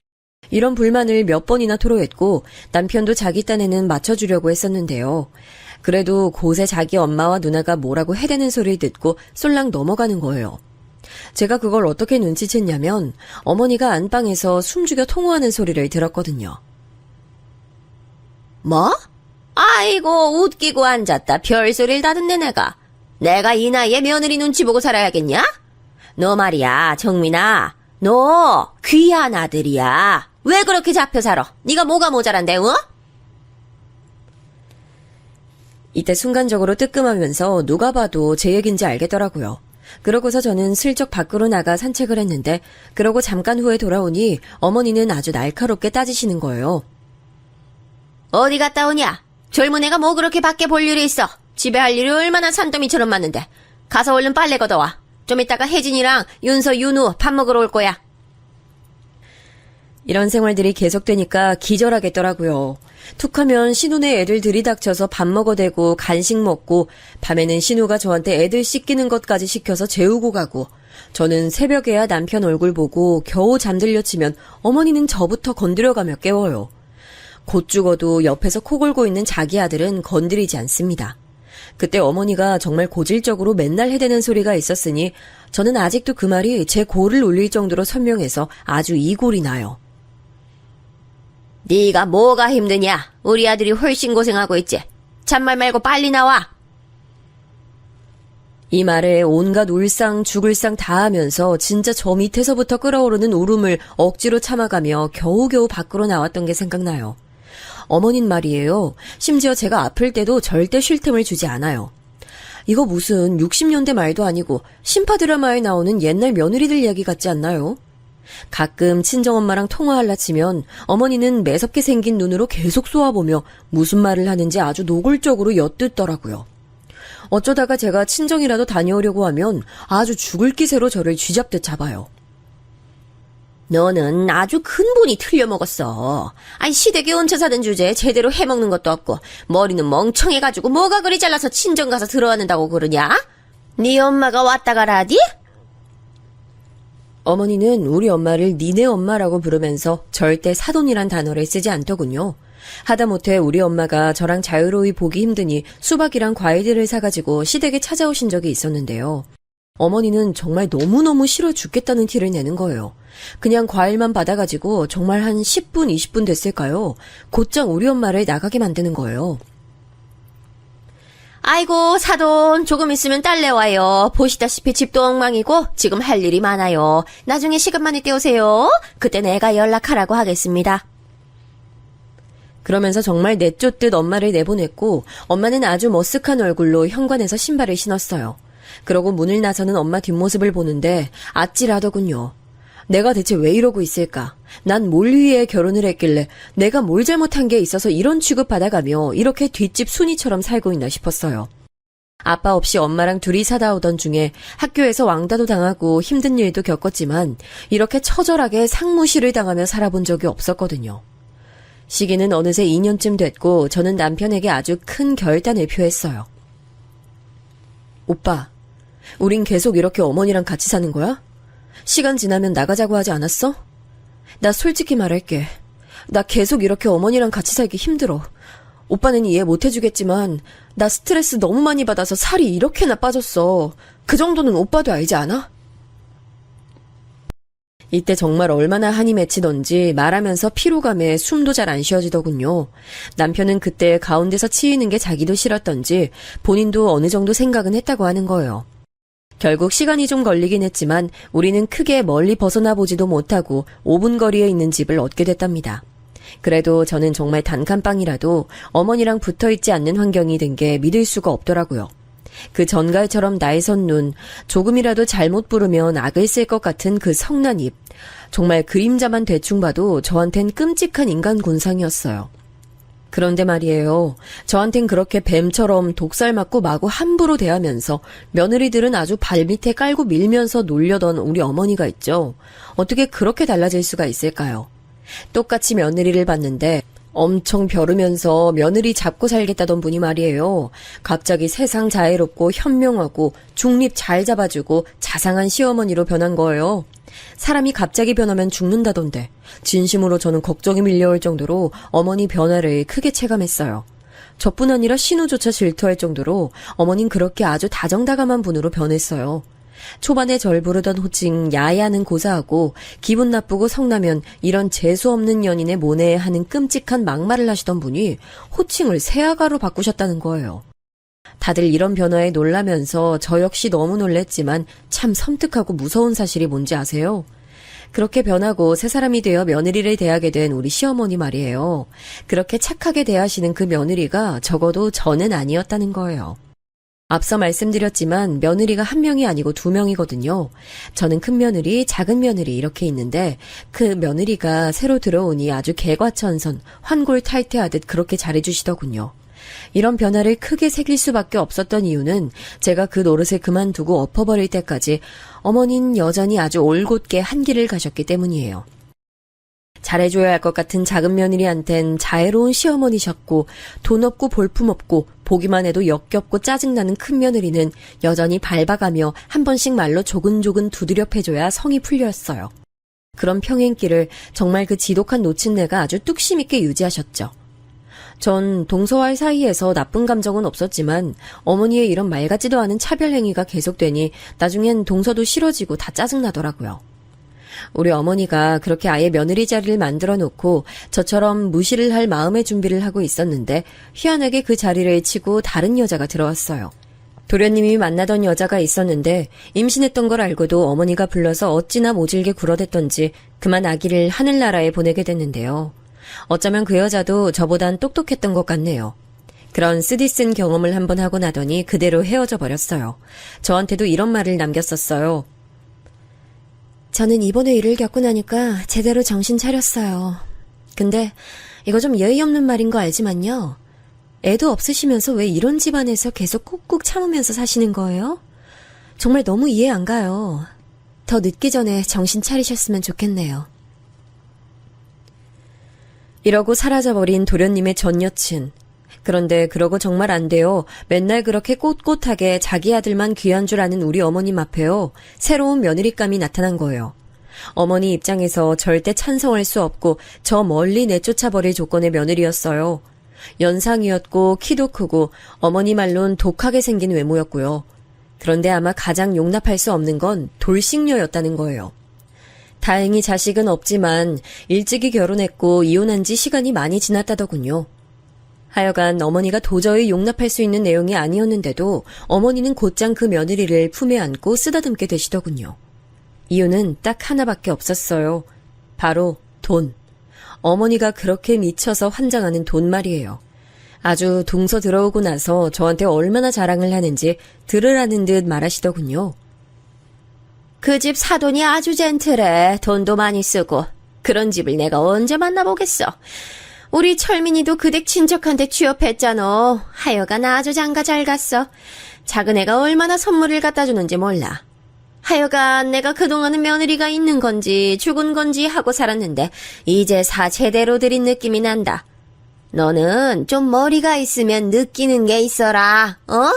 이런 불만을 몇 번이나 토로했고 남편도 자기 딴에는 맞춰주려고 했었는데요. 그래도 곳에 자기 엄마와 누나가 뭐라고 해대는 소리를 듣고 쏠랑 넘어가는 거예요. 제가 그걸 어떻게 눈치챘냐면 어머니가 안방에서 숨죽여 통화하는 소리를 들었거든요. 뭐? 아이고 웃기고 앉았다 별소리를 다듣네 내가. 내가 이 나이에 며느리 눈치 보고 살아야겠냐? 너 말이야 정민아, 너 귀한 아들이야. 왜 그렇게 잡혀 살아? 네가 뭐가 모자란데, 어? 이때 순간적으로 뜨끔하면서 누가 봐도 제 얘긴지 알겠더라고요. 그러고서 저는 슬쩍 밖으로 나가 산책을 했는데 그러고 잠깐 후에 돌아오니 어머니는 아주 날카롭게 따지시는 거예요. 어디 갔다 오냐? 젊은 애가 뭐 그렇게 밖에 볼 일이 있어? 집에 할 일이 얼마나 산더미처럼 많은데. 가서 얼른 빨래 걷어와. 좀 이따가 혜진이랑 윤서, 윤우 밥 먹으러 올 거야. 이런 생활들이 계속되니까 기절하겠더라고요. 툭하면 신우네 애들 들이닥쳐서 밥 먹어대고 간식 먹고 밤에는 신우가 저한테 애들 씻기는 것까지 시켜서 재우고 가고 저는 새벽에야 남편 얼굴 보고 겨우 잠들려 치면 어머니는 저부터 건드려가며 깨워요. 곧 죽어도 옆에서 코 골고 있는 자기 아들은 건드리지 않습니다. 그때 어머니가 정말 고질적으로 맨날 해대는 소리가 있었으니 저는 아직도 그 말이 제 골을 울릴 정도로 선명해서 아주 이골이 나요. 네가 뭐가 힘드냐? 우리 아들이 훨씬 고생하고 있지. 잔말 말고 빨리 나와. 이 말에 온갖 울상 죽을상 다 하면서 진짜 저 밑에서부터 끓어오르는 울음을 억지로 참아가며 겨우겨우 밖으로 나왔던 게 생각나요. 어머닌 말이에요. 심지어 제가 아플 때도 절대 쉴 틈을 주지 않아요. 이거 무슨 60년대 말도 아니고 신파 드라마에 나오는 옛날 며느리들 얘기 같지 않나요? 가끔 친정엄마랑 통화할라 치면 어머니는 매섭게 생긴 눈으로 계속 쏘아보며 무슨 말을 하는지 아주 노골적으로 엿듣더라고요. 어쩌다가 제가 친정이라도 다녀오려고 하면 아주 죽을 기세로 저를 쥐잡듯 잡아요. 너는 아주 근본이 틀려먹었어. 아니 시댁에 얹혀 사는 주제에 제대로 해먹는 것도 없고 머리는 멍청해가지고 뭐가 그리 잘라서 친정 가서 들어왔는다고 그러냐? 네 엄마가 왔다 가라디? 어머니는 우리 엄마를 니네 엄마라고 부르면서 절대 사돈이란 단어를 쓰지 않더군요. 하다못해 우리 엄마가 저랑 자유로이 보기 힘드니 수박이랑 과일들을 사가지고 시댁에 찾아오신 적이 있었는데요. 어머니는 정말 너무너무 싫어 죽겠다는 티를 내는 거예요. 그냥 과일만 받아가지고 정말 한 10분, 20분 됐을까요? 곧장 우리 엄마를 나가게 만드는 거예요. 아이고 사돈 조금 있으면 딸내 와요. 보시다시피 집도 엉망이고 지금 할 일이 많아요. 나중에 시간만 있때 오세요. 그때 내가 연락하라고 하겠습니다. 그러면서 정말 내쫓듯 엄마를 내보냈고 엄마는 아주 머쓱한 얼굴로 현관에서 신발을 신었어요. 그러고 문을 나서는 엄마 뒷모습을 보는데 아찔하더군요. 내가 대체 왜 이러고 있을까? 난 뭘 위해 결혼을 했길래 내가 뭘 잘못한 게 있어서 이런 취급받아가며 이렇게 뒷집 순이처럼 살고 있나 싶었어요. 아빠 없이 엄마랑 둘이 사다 오던 중에 학교에서 왕따도 당하고 힘든 일도 겪었지만 이렇게 처절하게 상무시를 당하며 살아본 적이 없었거든요. 시기는 어느새 2년쯤 됐고 저는 남편에게 아주 큰 결단을 표했어요. 오빠, 우린 계속 이렇게 어머니랑 같이 사는 거야? 시간 지나면 나가자고 하지 않았어? 나 솔직히 말할게. 나 계속 이렇게 어머니랑 같이 살기 힘들어. 오빠는 이해 못 해주겠지만 나 스트레스 너무 많이 받아서 살이 이렇게나 빠졌어. 그 정도는 오빠도 알지 않아? 이때 정말 얼마나 한이 맺히던지 말하면서 피로감에 숨도 잘 안 쉬어지더군요. 남편은 그때 가운데서 치이는 게 자기도 싫었던지 본인도 어느 정도 생각은 했다고 하는 거예요. 결국 시간이 좀 걸리긴 했지만 우리는 크게 멀리 벗어나 보지도 못하고 5분 거리에 있는 집을 얻게 됐답니다. 그래도 저는 정말 단칸방이라도 어머니랑 붙어있지 않는 환경이 된 게 믿을 수가 없더라고요. 그 전갈처럼 날선 눈, 조금이라도 잘못 부르면 악을 쓸 것 같은 그 성난 입, 정말 그림자만 대충 봐도 저한텐 끔찍한 인간 군상이었어요. 그런데 말이에요. 저한텐 그렇게 뱀처럼 독살 맞고 마구 함부로 대하면서 며느리들은 아주 발밑에 깔고 밀면서 놀려던 우리 어머니가 있죠. 어떻게 그렇게 달라질 수가 있을까요? 똑같이 며느리를 봤는데 엄청 벼르면서 며느리 잡고 살겠다던 분이 말이에요. 갑자기 세상 자애롭고 현명하고 중립 잘 잡아주고 자상한 시어머니로 변한 거예요. 사람이 갑자기 변하면 죽는다던데 진심으로 저는 걱정이 밀려올 정도로 어머니 변화를 크게 체감했어요. 저뿐 아니라 신우조차 질투할 정도로 어머닌 그렇게 아주 다정다감한 분으로 변했어요. 초반에 절 부르던 호칭 야야는 고사하고 기분 나쁘고 성나면 이런 재수없는 연인의 모내에 하는 끔찍한 막말을 하시던 분이 호칭을 새아가로 바꾸셨다는 거예요. 다들 이런 변화에 놀라면서 저 역시 너무 놀랬지만 참 섬뜩하고 무서운 사실이 뭔지 아세요? 그렇게 변하고 새 사람이 되어 며느리를 대하게 된 우리 시어머니 말이에요. 그렇게 착하게 대하시는 그 며느리가 적어도 저는 아니었다는 거예요. 앞서 말씀드렸지만 며느리가 한 명이 아니고 두 명이거든요. 저는 큰 며느리, 작은 며느리 이렇게 있는데 그 며느리가 새로 들어오니 아주 개과천선, 환골탈태하듯 그렇게 잘해주시더군요. 이런 변화를 크게 새길 수밖에 없었던 이유는 제가 그 노릇을 그만두고 엎어버릴 때까지 어머니는 여전히 아주 올곧게 한 길을 가셨기 때문이에요. 잘해줘야 할 것 같은 작은 며느리한텐 자애로운 시어머니셨고 돈 없고 볼품 없고 보기만 해도 역겹고 짜증나는 큰 며느리는 여전히 밟아가며 한 번씩 말로 조근조근 두드려 패줘야 성이 풀렸어요. 그런 평행길을 정말 그 지독한 노친네가 아주 뚝심 있게 유지하셨죠. 전 동서와의 사이에서 나쁜 감정은 없었지만 어머니의 이런 말 같지도 않은 차별 행위가 계속되니 나중엔 동서도 싫어지고 다 짜증나더라고요. 우리 어머니가 그렇게 아예 며느리 자리를 만들어 놓고 저처럼 무시를 할 마음의 준비를 하고 있었는데 희한하게 그 자리를 치고 다른 여자가 들어왔어요. 도련님이 만나던 여자가 있었는데 임신했던 걸 알고도 어머니가 불러서 어찌나 모질게 굴어댔던지 그만 아기를 하늘나라에 보내게 됐는데요. 어쩌면 그 여자도 저보단 똑똑했던 것 같네요. 그런 쓰디쓴 경험을 한번 하고 나더니 그대로 헤어져 버렸어요. 저한테도 이런 말을 남겼었어요. 저는 이번에 일을 겪고 나니까 제대로 정신 차렸어요. 근데 이거 좀 예의 없는 말인 거 알지만요. 애도 없으시면서 왜 이런 집안에서 계속 꾹꾹 참으면서 사시는 거예요? 정말 너무 이해 안 가요. 더 늦기 전에 정신 차리셨으면 좋겠네요. 이러고 사라져버린 도련님의 전 여친. 그런데 그러고 정말 안 돼요. 맨날 그렇게 꼿꼿하게 자기 아들만 귀한 줄 아는 우리 어머님 앞에요. 새로운 며느리감이 나타난 거예요. 어머니 입장에서 절대 찬성할 수 없고 저 멀리 내쫓아버릴 조건의 며느리였어요. 연상이었고 키도 크고 어머니 말론 독하게 생긴 외모였고요. 그런데 아마 가장 용납할 수 없는 건 돌싱녀였다는 거예요. 다행히 자식은 없지만 일찍이 결혼했고 이혼한 지 시간이 많이 지났다더군요. 하여간 어머니가 도저히 용납할 수 있는 내용이 아니었는데도 어머니는 곧장 그 며느리를 품에 안고 쓰다듬게 되시더군요. 이유는 딱 하나밖에 없었어요. 바로 돈. 어머니가 그렇게 미쳐서 환장하는 돈 말이에요. 아주 동서 들어오고 나서 저한테 얼마나 자랑을 하는지 들으라는 듯 말하시더군요. 그 집 사돈이 아주 젠틀해. 돈도 많이 쓰고. 그런 집을 내가 언제 만나보겠어. 우리 철민이도 그 댁 친척한테 취업했잖아. 하여간 아주 장가 잘 갔어. 작은 애가 얼마나 선물을 갖다 주는지 몰라. 하여간 내가 그동안은 며느리가 있는 건지 죽은 건지 하고 살았는데 이제사 제대로 들인 느낌이 난다. 너는 좀 머리가 있으면 느끼는 게 있어라. 어?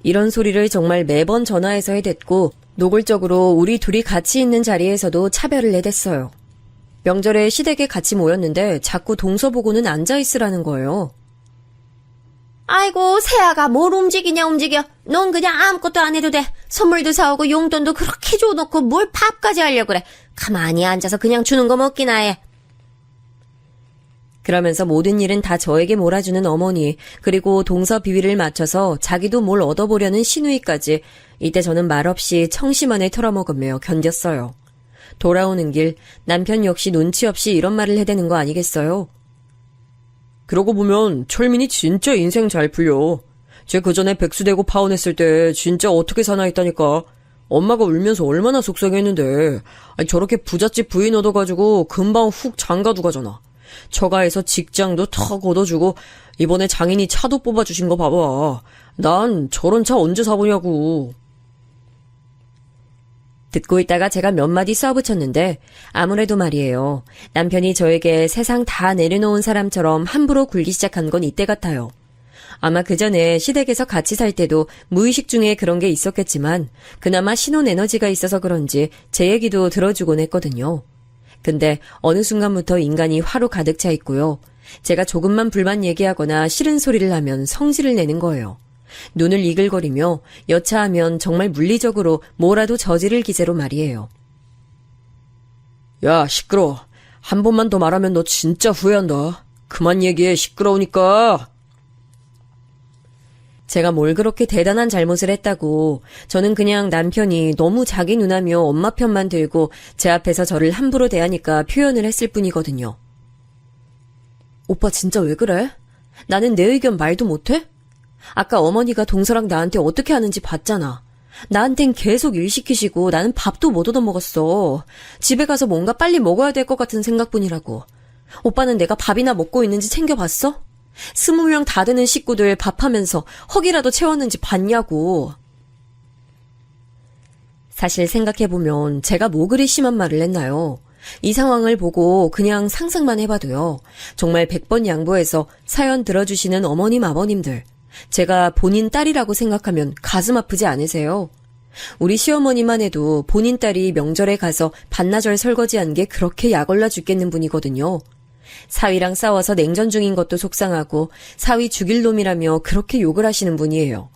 이런 소리를 정말 매번 전화해서 해댔고 노골적으로 우리 둘이 같이 있는 자리에서도 차별을 내댔어요. 명절에 시댁에 같이 모였는데 자꾸 동서 보고는 앉아있으라는 거예요. 아이고, 새아가 뭘 움직이냐 움직여. 넌 그냥 아무것도 안 해도 돼. 선물도 사오고 용돈도 그렇게 줘놓고 뭘 밥까지 하려고 그래. 가만히 앉아서 그냥 주는 거 먹기나 해. 그러면서 모든 일은 다 저에게 몰아주는 어머니, 그리고 동서 비위를 맞춰서 자기도 뭘 얻어보려는 시누이까지 이때 저는 말없이 청심환을 털어먹으며 견뎠어요. 돌아오는 길 남편 역시 눈치 없이 이런 말을 해대는 거 아니겠어요? 그러고 보면 철민이 진짜 인생 잘 풀려. 쟤 그전에 백수되고 파혼했을 때 진짜 어떻게 사나 했다니까. 엄마가 울면서 얼마나 속상했는데. 아니, 저렇게 부잣집 부인 얻어가지고 금방 훅 장가도 가잖아. 처가에서 직장도 턱 얻어주고 이번에 장인이 차도 뽑아주신 거 봐봐. 난 저런 차 언제 사보냐고. 듣고 있다가 제가 몇 마디 쏘아붙였는데 아무래도 말이에요. 남편이 저에게 세상 다 내려놓은 사람처럼 함부로 굴기 시작한 건 이때 같아요. 아마 그 전에 시댁에서 같이 살 때도 무의식 중에 그런 게 있었겠지만 그나마 신혼 에너지가 있어서 그런지 제 얘기도 들어주곤 했거든요. 근데 어느 순간부터 인간이 화로 가득 차 있고요. 제가 조금만 불만 얘기하거나 싫은 소리를 하면 성질을 내는 거예요. 눈을 이글거리며 여차하면 정말 물리적으로 뭐라도 저지를 기세로 말이에요. 야, 시끄러워. 한 번만 더 말하면 너 진짜 후회한다. 그만 얘기해, 시끄러우니까. 제가 뭘 그렇게 대단한 잘못을 했다고. 저는 그냥 남편이 너무 자기 눈하며 엄마 편만 들고 제 앞에서 저를 함부로 대하니까 표현을 했을 뿐이거든요. 오빠 진짜 왜 그래? 나는 내 의견 말도 못해? 아까 어머니가 동서랑 나한테 어떻게 하는지 봤잖아. 나한텐 계속 일 시키시고 나는 밥도 못 얻어먹었어. 집에 가서 뭔가 빨리 먹어야 될 것 같은 생각뿐이라고. 오빠는 내가 밥이나 먹고 있는지 챙겨봤어? 20명 다 되는 식구들 밥하면서 허기라도 채웠는지 봤냐고. 사실 생각해보면 제가 뭐 그리 심한 말을 했나요? 이 상황을 보고 그냥 상상만 해봐도요. 정말 100번 양보해서 사연 들어주시는 어머님 아버님들. 제가 본인 딸이라고 생각하면 가슴 아프지 않으세요? 우리 시어머니만 해도 본인 딸이 명절에 가서 반나절 설거지한 게 그렇게 약올라 죽겠는 분이거든요. 사위랑 싸워서 냉전 중인 것도 속상하고 사위 죽일 놈이라며 그렇게 욕을 하시는 분이에요.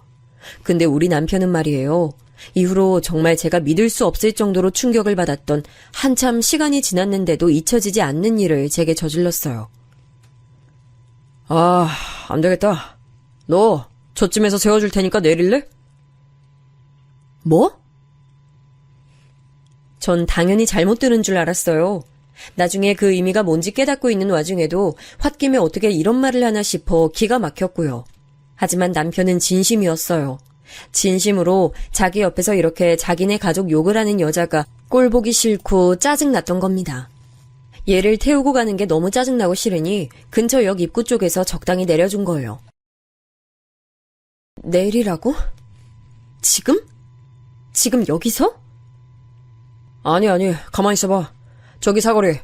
근데 우리 남편은 말이에요. 이후로 정말 제가 믿을 수 없을 정도로 충격을 받았던 한참 시간이 지났는데도 잊혀지지 않는 일을 제게 저질렀어요. 아, 안 되겠다. 너 저쯤에서 세워줄 테니까 내릴래? 뭐? 전 당연히 잘못 들은 줄 알았어요. 나중에 그 의미가 뭔지 깨닫고 있는 와중에도 홧김에 어떻게 이런 말을 하나 싶어 기가 막혔고요. 하지만 남편은 진심이었어요. 진심으로 자기 옆에서 이렇게 자기네 가족 욕을 하는 여자가 꼴보기 싫고 짜증났던 겁니다. 얘를 태우고 가는 게 너무 짜증나고 싫으니 근처 역 입구 쪽에서 적당히 내려준 거예요. 내리라고? 지금? 지금 여기서? 아니, 가만히 있어봐. 저기 사거리,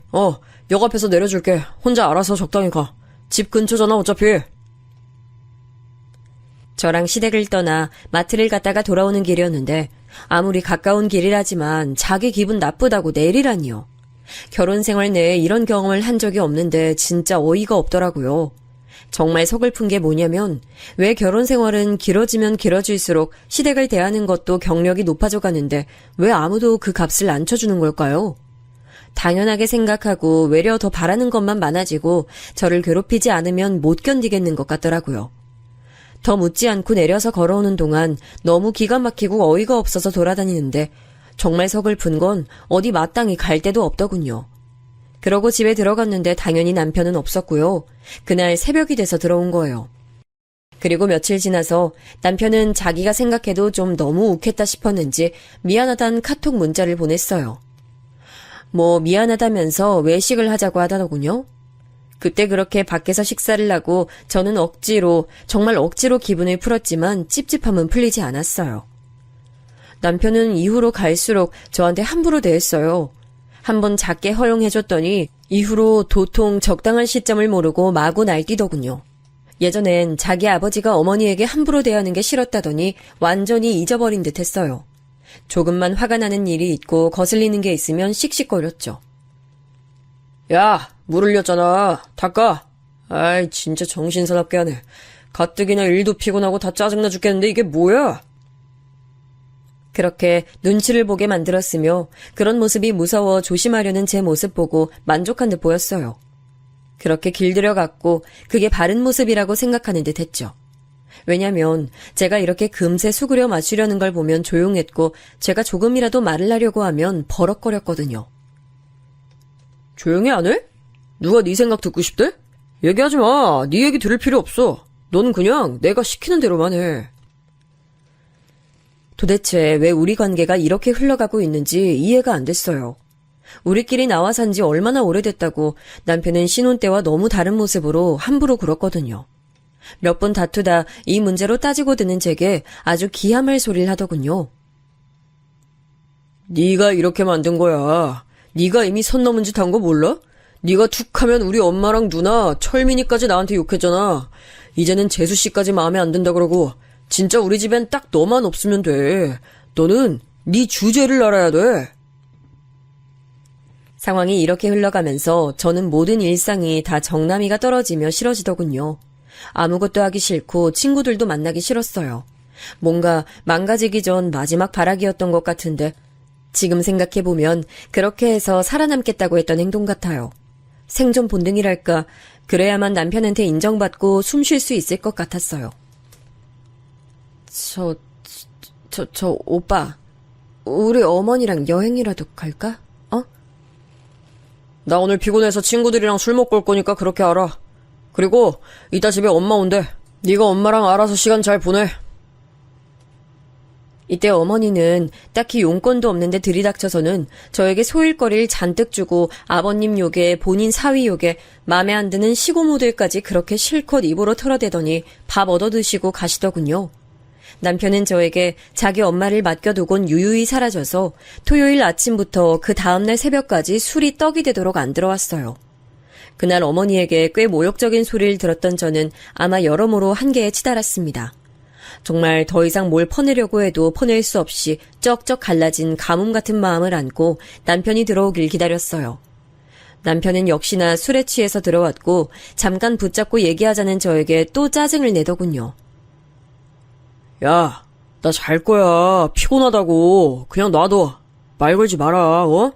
역 앞에서 내려줄게. 혼자 알아서 적당히 가. 집 근처잖아, 어차피. 저랑 시댁을 떠나 마트를 갔다가 돌아오는 길이었는데 아무리 가까운 길이라지만 자기 기분 나쁘다고 내리라니요. 결혼 생활 내에 이런 경험을 한 적이 없는데 진짜 어이가 없더라고요. 정말 서글픈 게 뭐냐면 왜 결혼 생활은 길어지면 길어질수록 시댁을 대하는 것도 경력이 높아져 가는데 왜 아무도 그 값을 안 쳐주는 걸까요? 당연하게 생각하고 외려 더 바라는 것만 많아지고 저를 괴롭히지 않으면 못 견디겠는 것 같더라고요. 더 묻지 않고 내려서 걸어오는 동안 너무 기가 막히고 어이가 없어서 돌아다니는데 정말 서글픈 건 어디 마땅히 갈 데도 없더군요. 그러고 집에 들어갔는데 당연히 남편은 없었고요. 그날 새벽이 돼서 들어온 거예요. 그리고 며칠 지나서 남편은 자기가 생각해도 좀 너무 욱했다 싶었는지 미안하단 카톡 문자를 보냈어요. 뭐 미안하다면서 외식을 하자고 하더군요. 그때 그렇게 밖에서 식사를 하고 저는 정말 억지로 기분을 풀었지만 찝찝함은 풀리지 않았어요. 남편은 이후로 갈수록 저한테 함부로 대했어요. 한번 작게 허용해줬더니 이후로 도통 적당한 시점을 모르고 마구 날뛰더군요. 예전엔 자기 아버지가 어머니에게 함부로 대하는 게 싫었다더니 완전히 잊어버린 듯 했어요. 조금만 화가 나는 일이 있고 거슬리는 게 있으면 씩씩거렸죠. 야, 물 흘렸잖아. 닦아. 아이, 진짜 정신사납게 하네. 가뜩이나 일도 피곤하고 다 짜증나 죽겠는데 이게 뭐야? 그렇게 눈치를 보게 만들었으며 그런 모습이 무서워 조심하려는 제 모습 보고 만족한 듯 보였어요. 그렇게 길들여갔고 그게 바른 모습이라고 생각하는 듯 했죠. 왜냐면 제가 이렇게 금세 수그려 맞추려는 걸 보면 조용했고 제가 조금이라도 말을 하려고 하면 버럭거렸거든요. 조용히 안 해? 누가 네 생각 듣고 싶대? 얘기하지 마. 네 얘기 들을 필요 없어. 넌 그냥 내가 시키는 대로만 해. 도대체 왜 우리 관계가 이렇게 흘러가고 있는지 이해가 안 됐어요. 우리끼리 나와 산 지 얼마나 오래됐다고 남편은 신혼 때와 너무 다른 모습으로 함부로 굴었거든요. 몇 번 다투다 이 문제로 따지고 드는 제게 아주 기함할 소리를 하더군요. 네가 이렇게 만든 거야. 네가 이미 선 넘은 짓 한 거 몰라? 네가 툭 하면 우리 엄마랑 누나, 철민이까지 나한테 욕했잖아. 이제는 재수씨까지 마음에 안 든다 그러고 진짜 우리 집엔 딱 너만 없으면 돼. 너는 네 주제를 알아야 돼. 상황이 이렇게 흘러가면서 저는 모든 일상이 다 정남이가 떨어지며 싫어지더군요. 아무것도 하기 싫고 친구들도 만나기 싫었어요. 뭔가 망가지기 전 마지막 발악이었던 것 같은데 지금 생각해보면 그렇게 해서 살아남겠다고 했던 행동 같아요. 생존 본능이랄까 그래야만 남편한테 인정받고 숨 쉴 수 있을 것 같았어요. 저 오빠 우리 어머니랑 여행이라도 갈까? 어? 나 오늘 피곤해서 친구들이랑 술 먹고 올 거니까 그렇게 알아. 그리고 이따 집에 엄마 온대. 네가 엄마랑 알아서 시간 잘 보내. 이때 어머니는 딱히 용건도 없는데 들이닥쳐서는 저에게 소일거리를 잔뜩 주고 아버님 욕에 본인 사위 욕에 맘에 안 드는 시고모들까지 그렇게 실컷 입으로 털어대더니 밥 얻어드시고 가시더군요. 남편은 저에게 자기 엄마를 맡겨두곤 유유히 사라져서 토요일 아침부터 그 다음날 새벽까지 술이 떡이 되도록 안 들어왔어요. 그날 어머니에게 꽤 모욕적인 소리를 들었던 저는 아마 여러모로 한계에 치달았습니다. 정말 더 이상 뭘 퍼내려고 해도 퍼낼 수 없이 쩍쩍 갈라진 가뭄 같은 마음을 안고 남편이 들어오길 기다렸어요. 남편은 역시나 술에 취해서 들어왔고 잠깐 붙잡고 얘기하자는 저에게 또 짜증을 내더군요. 야, 나 잘 거야. 피곤하다고. 그냥 놔둬. 말 걸지 마라, 어?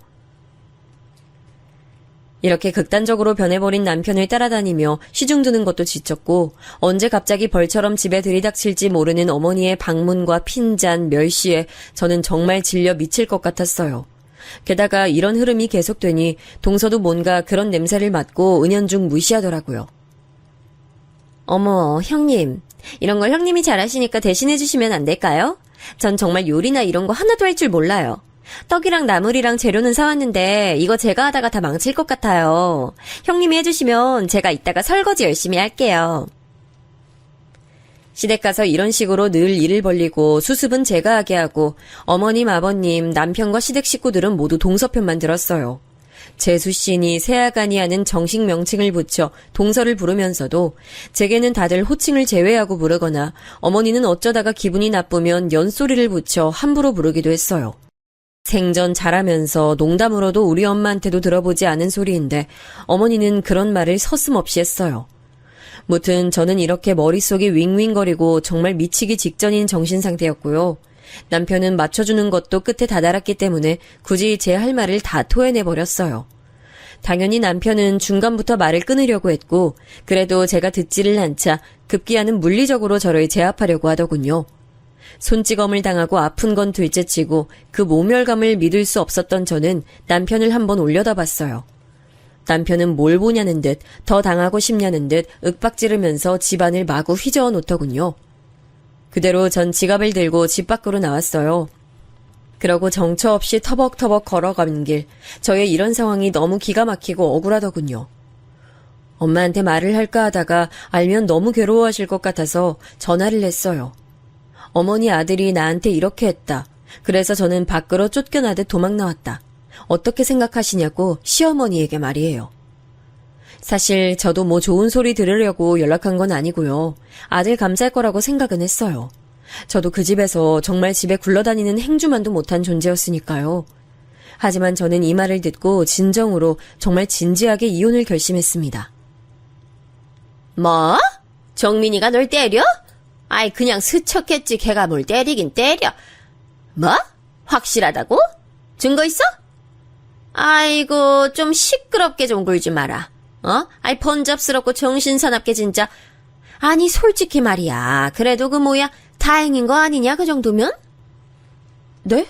이렇게 극단적으로 변해버린 남편을 따라다니며 시중 드는 것도 지쳤고 언제 갑자기 벌처럼 집에 들이닥칠지 모르는 어머니의 방문과 핀잔, 멸시에 저는 정말 질려 미칠 것 같았어요. 게다가 이런 흐름이 계속되니 동서도 뭔가 그런 냄새를 맡고 은연중 무시하더라고요. 어머, 형님. 이런 걸 형님이 잘하시니까 대신해 주시면 안 될까요? 전 정말 요리나 이런 거 하나도 할 줄 몰라요. 떡이랑 나물이랑 재료는 사왔는데 이거 제가 하다가 다 망칠 것 같아요. 형님이 해주시면 제가 이따가 설거지 열심히 할게요. 시댁 가서 이런 식으로 늘 일을 벌리고 수습은 제가 하게 하고 어머님, 아버님, 남편과 시댁 식구들은 모두 동서편만 들었어요. 재수씨니 새아가니 하는 정식 명칭을 붙여 동서를 부르면서도 제게는 다들 호칭을 제외하고 부르거나 어머니는 어쩌다가 기분이 나쁘면 연소리를 붙여 함부로 부르기도 했어요. 생전 잘하면서 농담으로도 우리 엄마한테도 들어보지 않은 소리인데 어머니는 그런 말을 서슴없이 했어요. 무튼 저는 이렇게 머릿속이 윙윙거리고 정말 미치기 직전인 정신상태였고요. 남편은 맞춰주는 것도 끝에 다다랐기 때문에 굳이 제 할 말을 다 토해내버렸어요. 당연히 남편은 중간부터 말을 끊으려고 했고 그래도 제가 듣지를 않자 급기야는 물리적으로 저를 제압하려고 하더군요. 손찌검을 당하고 아픈 건 둘째치고 그 모멸감을 믿을 수 없었던 저는 남편을 한번 올려다봤어요. 남편은 뭘 보냐는 듯 더 당하고 싶냐는 듯 윽박지르면서 집안을 마구 휘저어 놓더군요. 그대로 전 지갑을 들고 집 밖으로 나왔어요. 그러고 정처 없이 터벅터벅 걸어가는 길, 저의 이런 상황이 너무 기가 막히고 억울하더군요. 엄마한테 말을 할까 하다가 알면 너무 괴로워하실 것 같아서 전화를 했어요. 어머니 아들이 나한테 이렇게 했다. 그래서 저는 밖으로 쫓겨나듯 도망 나왔다. 어떻게 생각하시냐고 시어머니에게 말이에요. 사실 저도 뭐 좋은 소리 들으려고 연락한 건 아니고요. 아들 감쌀 거라고 생각은 했어요. 저도 그 집에서 정말 집에 굴러다니는 행주만도 못한 존재였으니까요. 하지만 저는 이 말을 듣고 진정으로 정말 진지하게 이혼을 결심했습니다. 뭐? 정민이가 널 때려? 아이, 그냥 스쳤겠지. 걔가 뭘 때리긴 때려. 뭐? 확실하다고? 증거 있어? 아이고, 좀 시끄럽게 좀 굴지 마라. 아이, 번잡스럽고 정신사납게 진짜. 아니, 솔직히 말이야. 그래도 그 뭐야, 다행인 거 아니냐, 그 정도면? 네?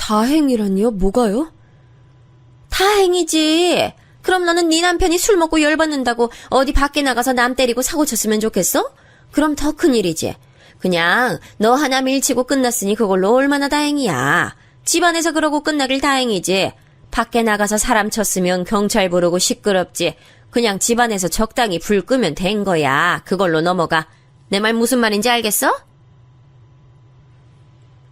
다행이라니요? 뭐가요? 다행이지. 그럼 너는 네 남편이 술 먹고 열받는다고 어디 밖에 나가서 남 때리고 사고 쳤으면 좋겠어? 그럼 더 큰일이지. 그냥 너 하나 밀치고 끝났으니 그걸로 얼마나 다행이야. 집안에서 그러고 끝나길 다행이지. 밖에 나가서 사람 쳤으면 경찰 부르고 시끄럽지. 그냥 집안에서 적당히 불 끄면 된 거야. 그걸로 넘어가. 내 말 무슨 말인지 알겠어?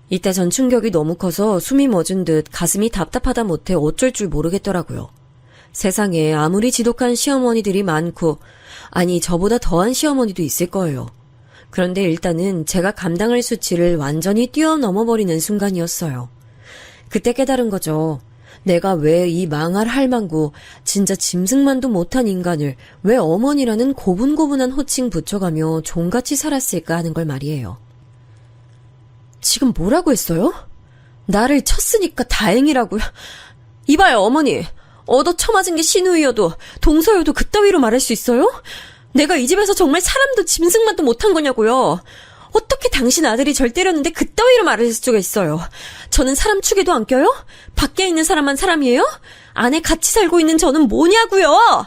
이때 전 충격이 너무 커서 숨이 멎은 듯 가슴이 답답하다 못해 어쩔 줄 모르겠더라고요. 세상에 아무리 지독한 시어머니들이 많고, 아니 저보다 더한 시어머니도 있을 거예요. 그런데 일단은 제가 감당할 수치를 완전히 뛰어넘어버리는 순간이었어요. 그때 깨달은 거죠. 내가 왜 이 망할 할망구, 진짜 짐승만도 못한 인간을 왜 어머니라는 고분고분한 호칭 붙여가며 종같이 살았을까 하는 걸 말이에요. 지금 뭐라고 했어요? 나를 쳤으니까 다행이라고요? 이봐요, 어머니. 얻어 처맞은 게 신우이여도 동서여도 그따위로 말할 수 있어요? 내가 이 집에서 정말 사람도 짐승만도 못한 거냐고요? 어떻게 당신 아들이 절 때렸는데 그따위로 말할 수가 있어요? 저는 사람 축에도 안 껴요? 밖에 있는 사람만 사람이에요? 안에 같이 살고 있는 저는 뭐냐고요?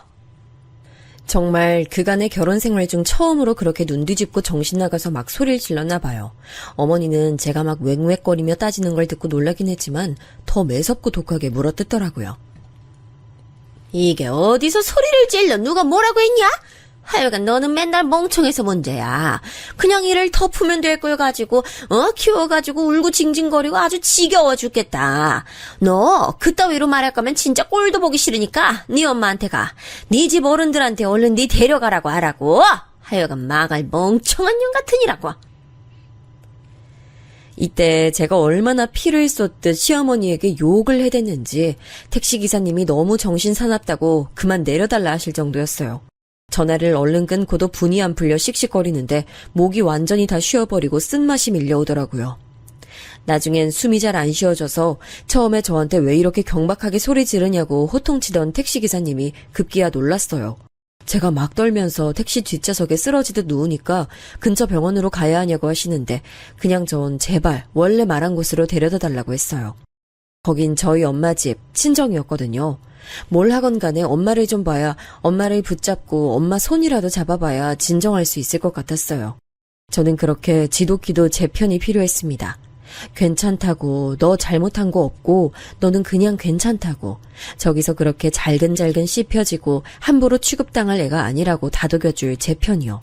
정말 그간의 결혼 생활 중 처음으로 그렇게 눈 뒤집고 정신 나가서 막 소리를 질렀나 봐요. 어머니는 제가 막 웽웽거리며 따지는 걸 듣고 놀라긴 했지만 더 매섭고 독하게 물어뜯더라고요. 이게 어디서 소리를 질러? 누가 뭐라고 했냐? 하여간 너는 맨날 멍청해서 문제야. 그냥 이를 덮으면 될 걸 가지고 키워가지고 울고 징징거리고 아주 지겨워 죽겠다. 너 그따위로 말할 거면 진짜 꼴도 보기 싫으니까 네 엄마한테 가. 네 집 어른들한테 얼른 네 데려가라고 하라고. 하여간 망할 멍청한 년 같으니라고. 이때 제가 얼마나 피를 쏟듯 시어머니에게 욕을 해댔는지 택시기사님이 너무 정신사납다고 그만 내려달라 하실 정도였어요. 전화를 얼른 끊고도 분이 안 풀려 씩씩거리는데 목이 완전히 다 쉬어버리고 쓴맛이 밀려오더라고요. 나중엔 숨이 잘 안 쉬어져서 처음에 저한테 왜 이렇게 경박하게 소리 지르냐고 호통치던 택시기사님이 급기야 놀랐어요. 제가 막 떨면서 택시 뒷좌석에 쓰러지듯 누우니까 근처 병원으로 가야 하냐고 하시는데 그냥 전 제발 원래 말한 곳으로 데려다 달라고 했어요. 거긴 저희 엄마 집, 친정이었거든요. 뭘 하건 간에 엄마를 좀 봐야, 엄마를 붙잡고 엄마 손이라도 잡아봐야 진정할 수 있을 것 같았어요. 저는 그렇게 지독히도 제 편이 필요했습니다. 괜찮다고, 너 잘못한 거 없고, 너는 그냥 괜찮다고, 저기서 그렇게 잘근잘근 씹혀지고 함부로 취급당할 애가 아니라고 다독여줄 제 편이요.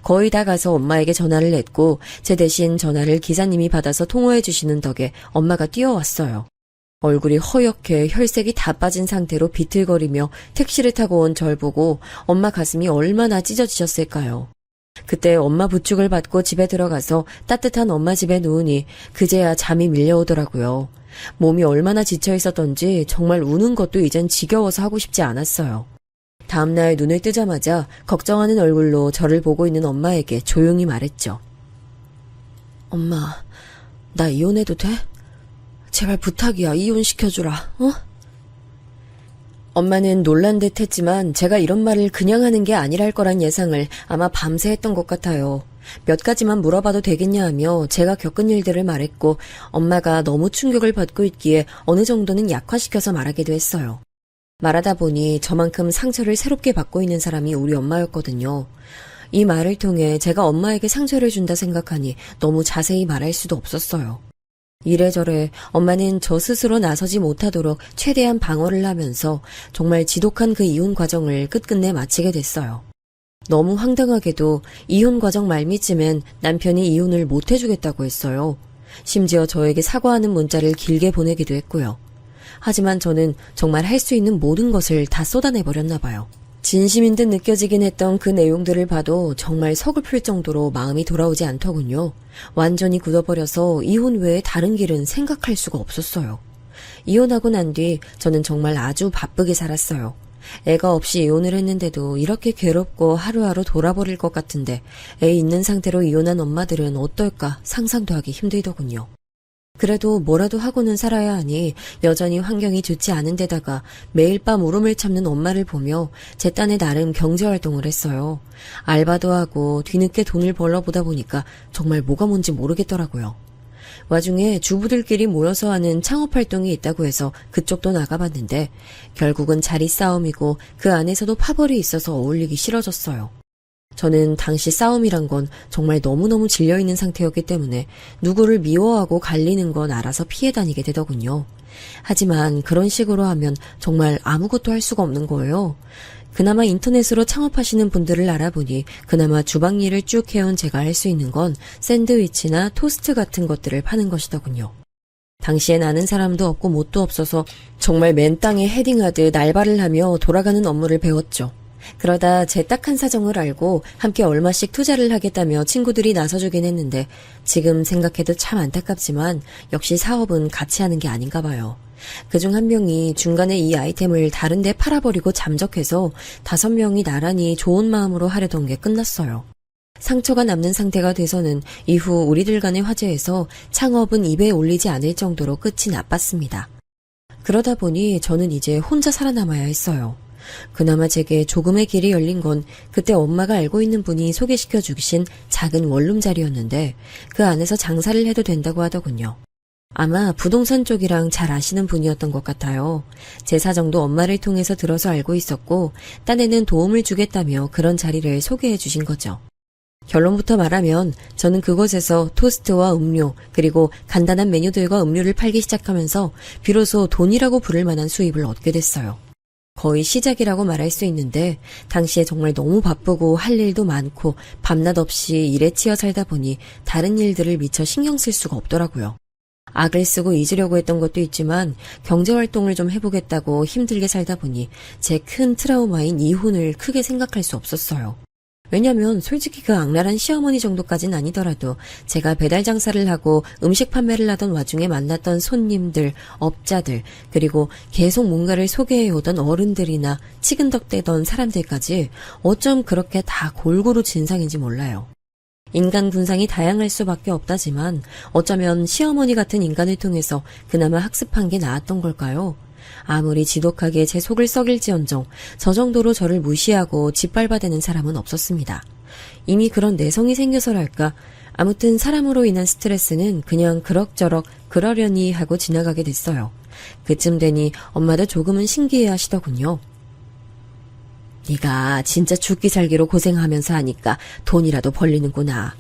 거의 다 가서 엄마에게 전화를 했고 제 대신 전화를 기사님이 받아서 통화해 주시는 덕에 엄마가 뛰어왔어요. 얼굴이 허옇게 혈색이 다 빠진 상태로 비틀거리며 택시를 타고 온 절 보고 엄마 가슴이 얼마나 찢어지셨을까요. 그때 엄마 부축을 받고 집에 들어가서 따뜻한 엄마 집에 누우니 그제야 잠이 밀려오더라고요. 몸이 얼마나 지쳐 있었던지 정말 우는 것도 이젠 지겨워서 하고 싶지 않았어요. 다음날 눈을 뜨자마자 걱정하는 얼굴로 저를 보고 있는 엄마에게 조용히 말했죠. 엄마, 나 이혼해도 돼? 제발 부탁이야, 이혼시켜주라, 어? 엄마는 놀란 듯 했지만 제가 이런 말을 그냥 하는 게 아니랄 거란 예상을 아마 밤새 했던 것 같아요. 몇 가지만 물어봐도 되겠냐 하며 제가 겪은 일들을 말했고 엄마가 너무 충격을 받고 있기에 어느 정도는 약화시켜서 말하기도 했어요. 말하다 보니 저만큼 상처를 새롭게 받고 있는 사람이 우리 엄마였거든요. 이 말을 통해 제가 엄마에게 상처를 준다 생각하니 너무 자세히 말할 수도 없었어요. 이래저래 엄마는 저 스스로 나서지 못하도록 최대한 방어를 하면서 정말 지독한 그 이혼 과정을 끝끝내 마치게 됐어요. 너무 황당하게도 이혼 과정 말미쯤엔 남편이 이혼을 못 해주겠다고 했어요. 심지어 저에게 사과하는 문자를 길게 보내기도 했고요. 하지만 저는 정말 할 수 있는 모든 것을 다 쏟아내버렸나 봐요. 진심인 듯 느껴지긴 했던 그 내용들을 봐도 정말 서글플 정도로 마음이 돌아오지 않더군요. 완전히 굳어버려서 이혼 외에 다른 길은 생각할 수가 없었어요. 이혼하고 난 뒤 저는 정말 아주 바쁘게 살았어요. 애가 없이 이혼을 했는데도 이렇게 괴롭고 하루하루 돌아버릴 것 같은데 애 있는 상태로 이혼한 엄마들은 어떨까 상상도 하기 힘들더군요. 그래도 뭐라도 하고는 살아야 하니 여전히 환경이 좋지 않은 데다가 매일 밤 울음을 참는 엄마를 보며 제 딴에 나름 경제활동을 했어요. 알바도 하고 뒤늦게 돈을 벌어보다 보니까 정말 뭐가 뭔지 모르겠더라고요. 와중에 주부들끼리 모여서 하는 창업활동이 있다고 해서 그쪽도 나가봤는데 결국은 자리 싸움이고 그 안에서도 파벌이 있어서 어울리기 싫어졌어요. 저는 당시 싸움이란 건 정말 너무너무 질려있는 상태였기 때문에 누구를 미워하고 갈리는 건 알아서 피해 다니게 되더군요. 하지만 그런 식으로 하면 정말 아무것도 할 수가 없는 거예요. 그나마 인터넷으로 창업하시는 분들을 알아보니 그나마 주방 일을 쭉 해온 제가 할 수 있는 건 샌드위치나 토스트 같은 것들을 파는 것이더군요. 당시엔 아는 사람도 없고 뭣도 없어서 정말 맨 땅에 헤딩하듯 알바를 하며 돌아가는 업무를 배웠죠. 그러다 제 딱한 사정을 알고 함께 얼마씩 투자를 하겠다며 친구들이 나서주긴 했는데 지금 생각해도 참 안타깝지만 역시 사업은 같이 하는 게 아닌가 봐요. 그중 한 명이 중간에 이 아이템을 다른 데 팔아버리고 잠적해서 5명이 나란히 좋은 마음으로 하려던 게 끝났어요. 상처가 남는 상태가 돼서는 이후 우리들 간의 화제에서 창업은 입에 올리지 않을 정도로 끝이 나빴습니다. 그러다 보니 저는 이제 혼자 살아남아야 했어요. 그나마 제게 조금의 길이 열린 건 그때 엄마가 알고 있는 분이 소개시켜 주신 작은 원룸 자리였는데 그 안에서 장사를 해도 된다고 하더군요. 아마 부동산 쪽이랑 잘 아시는 분이었던 것 같아요. 제 사정도 엄마를 통해서 들어서 알고 있었고 딴에는 도움을 주겠다며 그런 자리를 소개해 주신 거죠. 결론부터 말하면 저는 그곳에서 토스트와 음료 그리고 간단한 메뉴들과 음료를 팔기 시작하면서 비로소 돈이라고 부를 만한 수입을 얻게 됐어요. 거의 시작이라고 말할 수 있는데 당시에 정말 너무 바쁘고 할 일도 많고 밤낮 없이 일에 치여 살다 보니 다른 일들을 미처 신경 쓸 수가 없더라고요. 악을 쓰고 잊으려고 했던 것도 있지만 경제활동을 좀 해보겠다고 힘들게 살다 보니 제 큰 트라우마인 이혼을 크게 생각할 수 없었어요. 왜냐면 솔직히 그 악랄한 시어머니 정도까진 아니더라도 제가 배달 장사를 하고 음식 판매를 하던 와중에 만났던 손님들, 업자들, 그리고 계속 뭔가를 소개해오던 어른들이나 치근덕대던 사람들까지 어쩜 그렇게 다 골고루 진상인지 몰라요. 인간 군상이 다양할 수밖에 없다지만 어쩌면 시어머니 같은 인간을 통해서 그나마 학습한 게 나았던 걸까요? 아무리 지독하게 제 속을 썩일지언정 저 정도로 저를 무시하고 짓밟아대는 사람은 없었습니다. 이미 그런 내성이 생겨서랄까 아무튼 사람으로 인한 스트레스는 그냥 그럭저럭 그러려니 하고 지나가게 됐어요. 그쯤 되니 엄마도 조금은 신기해 하시더군요. 네가 진짜 죽기 살기로 고생하면서 하니까 돈이라도 벌리는구나.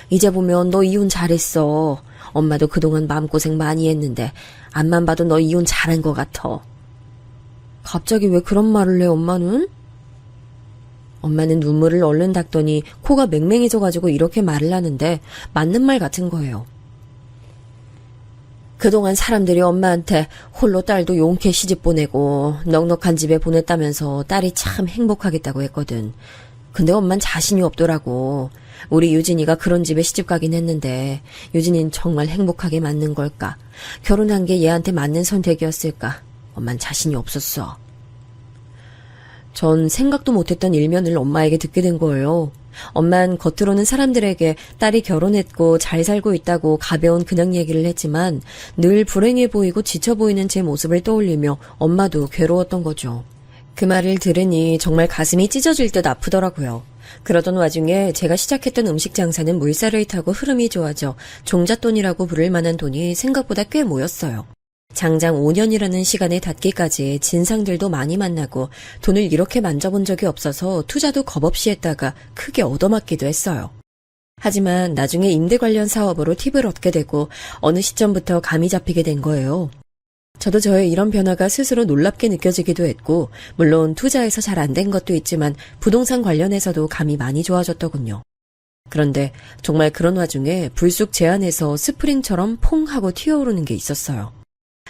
이제 보면 너 이혼 잘했어. 엄마도 그동안 마음고생 많이 했는데 앞만 봐도 너 이혼 잘한 것 같아. 갑자기 왜 그런 말을 해, 엄마는? 엄마는 눈물을 얼른 닦더니 코가 맹맹해져가지고 이렇게 말을 하는데 맞는 말 같은 거예요. 그동안 사람들이 엄마한테 홀로 딸도 용케 시집 보내고 넉넉한 집에 보냈다면서 딸이 참 행복하겠다고 했거든. 근데 엄만 자신이 없더라고. 우리 유진이가 그런 집에 시집 가긴 했는데 유진이는 정말 행복하게 맞는 걸까? 결혼한 게 얘한테 맞는 선택이었을까? 엄만 자신이 없었어. 전 생각도 못했던 일면을 엄마에게 듣게 된 거예요. 엄만 겉으로는 사람들에게 딸이 결혼했고 잘 살고 있다고 가벼운 그냥 얘기를 했지만 늘 불행해 보이고 지쳐 보이는 제 모습을 떠올리며 엄마도 괴로웠던 거죠. 그 말을 들으니 정말 가슴이 찢어질 듯 아프더라고요. 그러던 와중에 제가 시작했던 음식 장사는 물살을 타고 흐름이 좋아져 종잣돈이라고 부를 만한 돈이 생각보다 꽤 모였어요. 장장 5년이라는 시간에 닿기까지 진상들도 많이 만나고 돈을 이렇게 만져본 적이 없어서 투자도 겁없이 했다가 크게 얻어맞기도 했어요. 하지만 나중에 임대 관련 사업으로 팁을 얻게 되고 어느 시점부터 감이 잡히게 된 거예요. 저도 저의 이런 변화가 스스로 놀랍게 느껴지기도 했고 물론 투자에서 잘 안 된 것도 있지만 부동산 관련해서도 감이 많이 좋아졌더군요. 그런데 정말 그런 와중에 불쑥 제 안에서 스프링처럼 퐁 하고 튀어오르는 게 있었어요.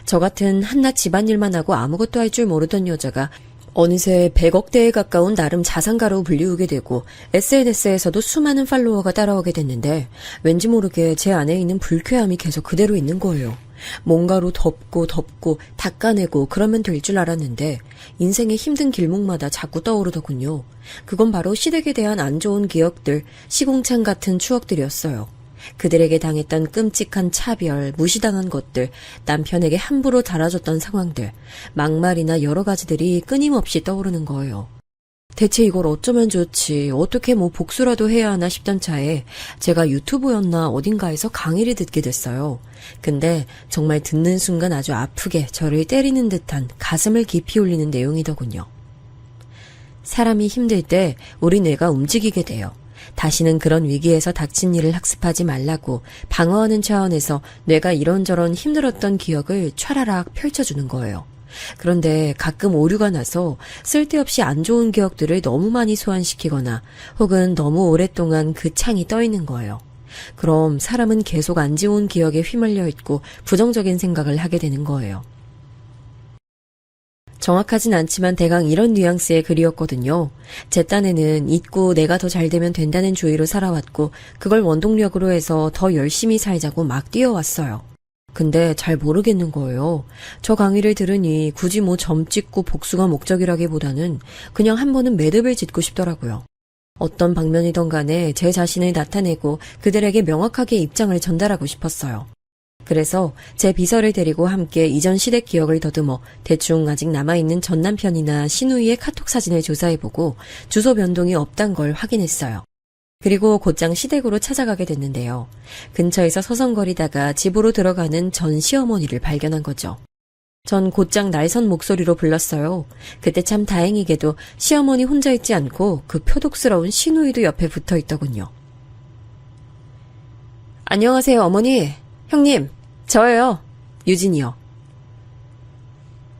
저 같은 한낱 집안일만 하고 아무것도 할 줄 모르던 여자가 어느새 100억대에 가까운 나름 자산가로 불리우게 되고 SNS에서도 수많은 팔로워가 따라오게 됐는데 왠지 모르게 제 안에 있는 불쾌함이 계속 그대로 있는 거예요. 뭔가로 덮고 닦아내고 그러면 될 줄 알았는데 인생의 힘든 길목마다 자꾸 떠오르더군요. 그건 바로 시댁에 대한 안 좋은 기억들, 시궁창 같은 추억들이었어요. 그들에게 당했던 끔찍한 차별, 무시당한 것들, 남편에게 함부로 달아줬던 상황들, 막말이나 여러 가지들이 끊임없이 떠오르는 거예요. 대체 이걸 어쩌면 좋지, 어떻게 복수라도 해야 하나 싶던 차에 제가 유튜브였나 어딘가에서 강의를 듣게 됐어요. 근데 정말 듣는 순간 아주 아프게 저를 때리는 듯한 가슴을 깊이 울리는 내용이더군요. 사람이 힘들 때 우리 뇌가 움직이게 돼요. 다시는 그런 위기에서 닥친 일을 학습하지 말라고 방어하는 차원에서 뇌가 이런저런 힘들었던 기억을 촤라락 펼쳐주는 거예요. 그런데 가끔 오류가 나서 쓸데없이 안 좋은 기억들을 너무 많이 소환시키거나 혹은 너무 오랫동안 그 창이 떠 있는 거예요. 그럼 사람은 계속 안 좋은 기억에 휘말려 있고 부정적인 생각을 하게 되는 거예요. 정확하진 않지만 대강 이런 뉘앙스의 글이었거든요. 제 딴에는 잊고 내가 더 잘되면 된다는 주의로 살아왔고 그걸 원동력으로 해서 더 열심히 살자고 막 뛰어왔어요. 근데 잘 모르겠는 거예요. 저 강의를 들으니 굳이 점 찍고 복수가 목적이라기보다는 그냥 한 번은 매듭을 짓고 싶더라고요. 어떤 방면이든 간에 제 자신을 나타내고 그들에게 명확하게 입장을 전달하고 싶었어요. 그래서 제 비서를 데리고 함께 이전 시댁 기억을 더듬어 대충 아직 남아있는 전 남편이나 시누이의 카톡 사진을 조사해보고 주소 변동이 없단 걸 확인했어요. 그리고 곧장 시댁으로 찾아가게 됐는데요. 근처에서 서성거리다가 집으로 들어가는 전 시어머니를 발견한 거죠. 전 곧장 날선 목소리로 불렀어요. 그때 참 다행히게도 시어머니 혼자 있지 않고 그 표독스러운 시누이도 옆에 붙어 있더군요. 안녕하세요, 어머니. 형님, 저예요. 유진이요.